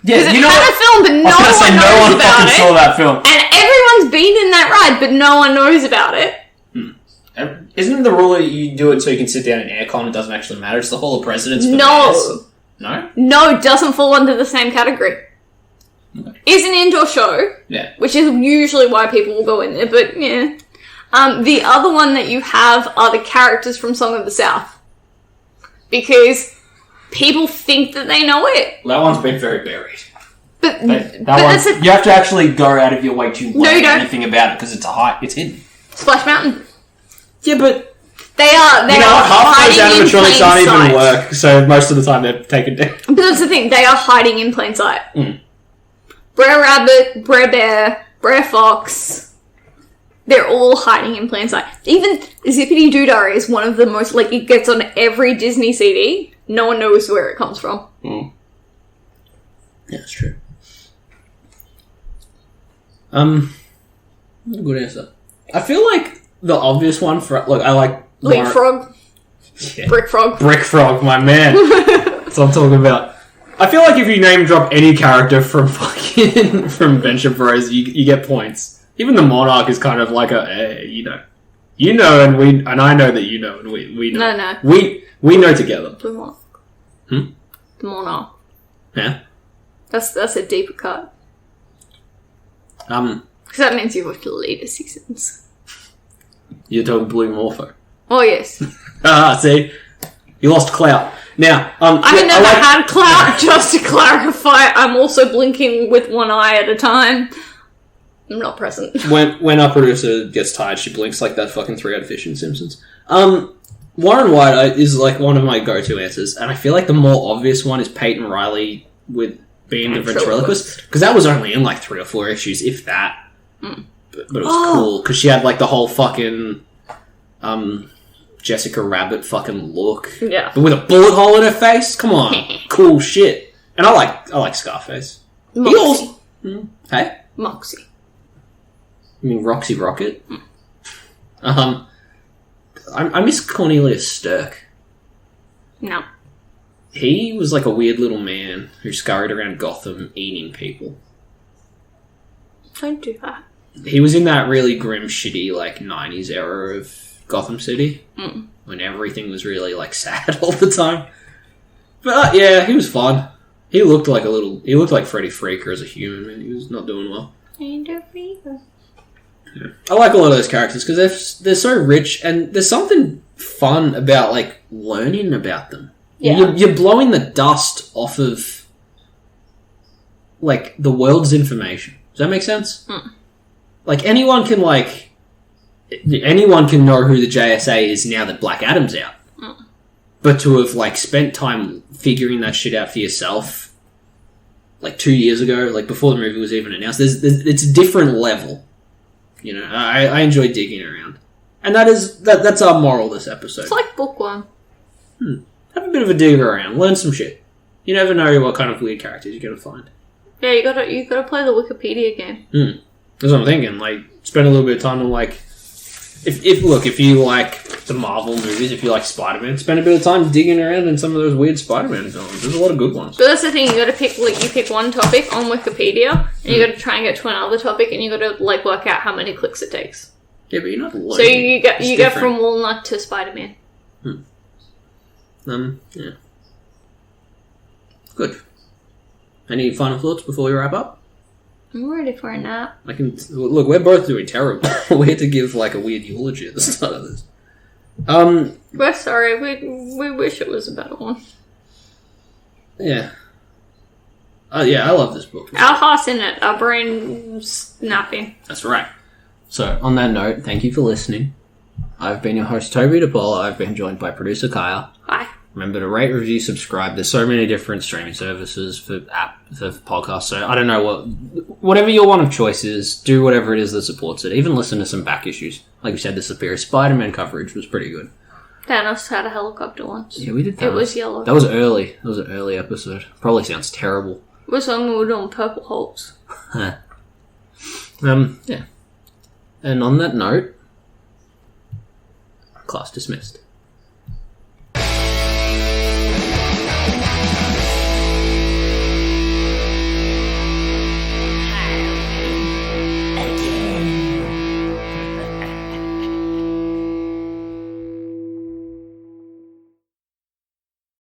Yeah, you know had a film, but no one knows about it. Saw that film. And everyone's been in that ride, but no one knows about it. Isn't the rule that you do it so you can sit down in aircon? It doesn't actually matter. It's the Hall of Presidents. No. No? No, it doesn't fall under the same category. Okay. It's an indoor show. Yeah. Which is usually why people will go in there, but yeah. The other one that you have are the characters from Song of the South. Because people think that they know it. That one's been very buried. But you have to actually go out of your way to learn anything about it because it's hidden. Splash Mountain. Yeah, but they are half those hiding in plain animatronics aren't sight. even work, so most of the time they're taken down. But that's the thing, they are hiding in plain sight. Mm. Brer Rabbit, Brer Bear, Brer Fox, they're all hiding in plain sight. Even Zippity Doodah is one of the most, like, it gets on every Disney CD. No one knows where it comes from. Mm. Yeah, that's true. Good answer. I feel like the obvious one for... Look, I like... Leapfrog. Yeah. Brick Frog, my man. That's what I'm talking about. I feel like if you name drop any character from fucking... from Venture Bros, you get points. Even the Monarch is kind of like you know. You know, and I know that you know, and we know. No. We know together. The Monarch. The Monarch. Yeah? That's a deeper cut. Because that means you watched the later seasons. You're talking Blue Morpho. Oh, yes. See? You lost clout. Now, I never had clout, just to clarify. I'm also blinking with one eye at a time. I'm not present. When our producer gets tired, she blinks like that fucking three-eyed fish in Simpsons. Warren White is like one of my go-to answers, and I feel like the more obvious one is Peyton Riley with being the ventriloquist, because that was only in like 3 or 4 issues, if that. But it was cool because she had like the whole fucking Jessica Rabbit fucking look, yeah, but with a bullet hole in her face. Come on, cool shit. And I like Scarface. Moxie. He also, hey, Moxie. You mean Roxy Rocket? I miss Cornelius Stirk. No. He was like a weird little man who scurried around Gotham eating people. Don't do that. He was in that really grim, shitty, like, 90s era of Gotham City. When everything was really, like, sad all the time. But, yeah, he was fun. He looked like Freddy Freaker as a human, and he was not doing well. Yeah. I like a lot of those characters because they're so rich, and there's something fun about like learning about them. Yeah. You're blowing the dust off of like the world's information. Does that make sense? Like anyone can know who the JSA is now that Black Adam's out. But to have like spent time figuring that shit out for yourself, like 2 years ago, like before the movie was even announced, it's a different level. You know, I enjoy digging around. And that's our moral this episode. It's like Bookworm. Have a bit of a dig around. Learn some shit. You never know what kind of weird characters you're going to find. Yeah, you gotta play the Wikipedia game. That's what I'm thinking. Like, spend a little bit of time on, like... If you like the Marvel movies, if you like Spider-Man, spend a bit of time digging around in some of those weird Spider-Man films. There's a lot of good ones. But that's the thing, you gotta pick, like, you pick one topic on Wikipedia, and you gotta try and get to another topic, and you gotta, like, work out how many clicks it takes. Yeah, but you're not learning. So you go from Walnut to Spider-Man. Yeah. Good. Any final thoughts before we wrap up? I'm ready for a nap. Look, we're both doing terrible. We had to give like a weird eulogy at the start of this. We're sorry. We wish it was a better one. Yeah. Yeah, I love this book. Our heart's in it. Our brain's napping. That's right. So, on that note, thank you for listening. I've been your host, Toby DePaula. I've been joined by producer Kaya. Hi. Remember to rate, review, subscribe. There's so many different streaming services for podcasts. So I don't know whatever your one of choice is, do whatever it is that supports it. Even listen to some back issues. Like you said, the Superior Spider-Man coverage was pretty good. Thanos had a helicopter once. Yeah, we did Thanos. It was yellow. That was early. That was an early episode. Probably sounds terrible. It was when we were doing Purple Hulks. Yeah. And on that note, class dismissed.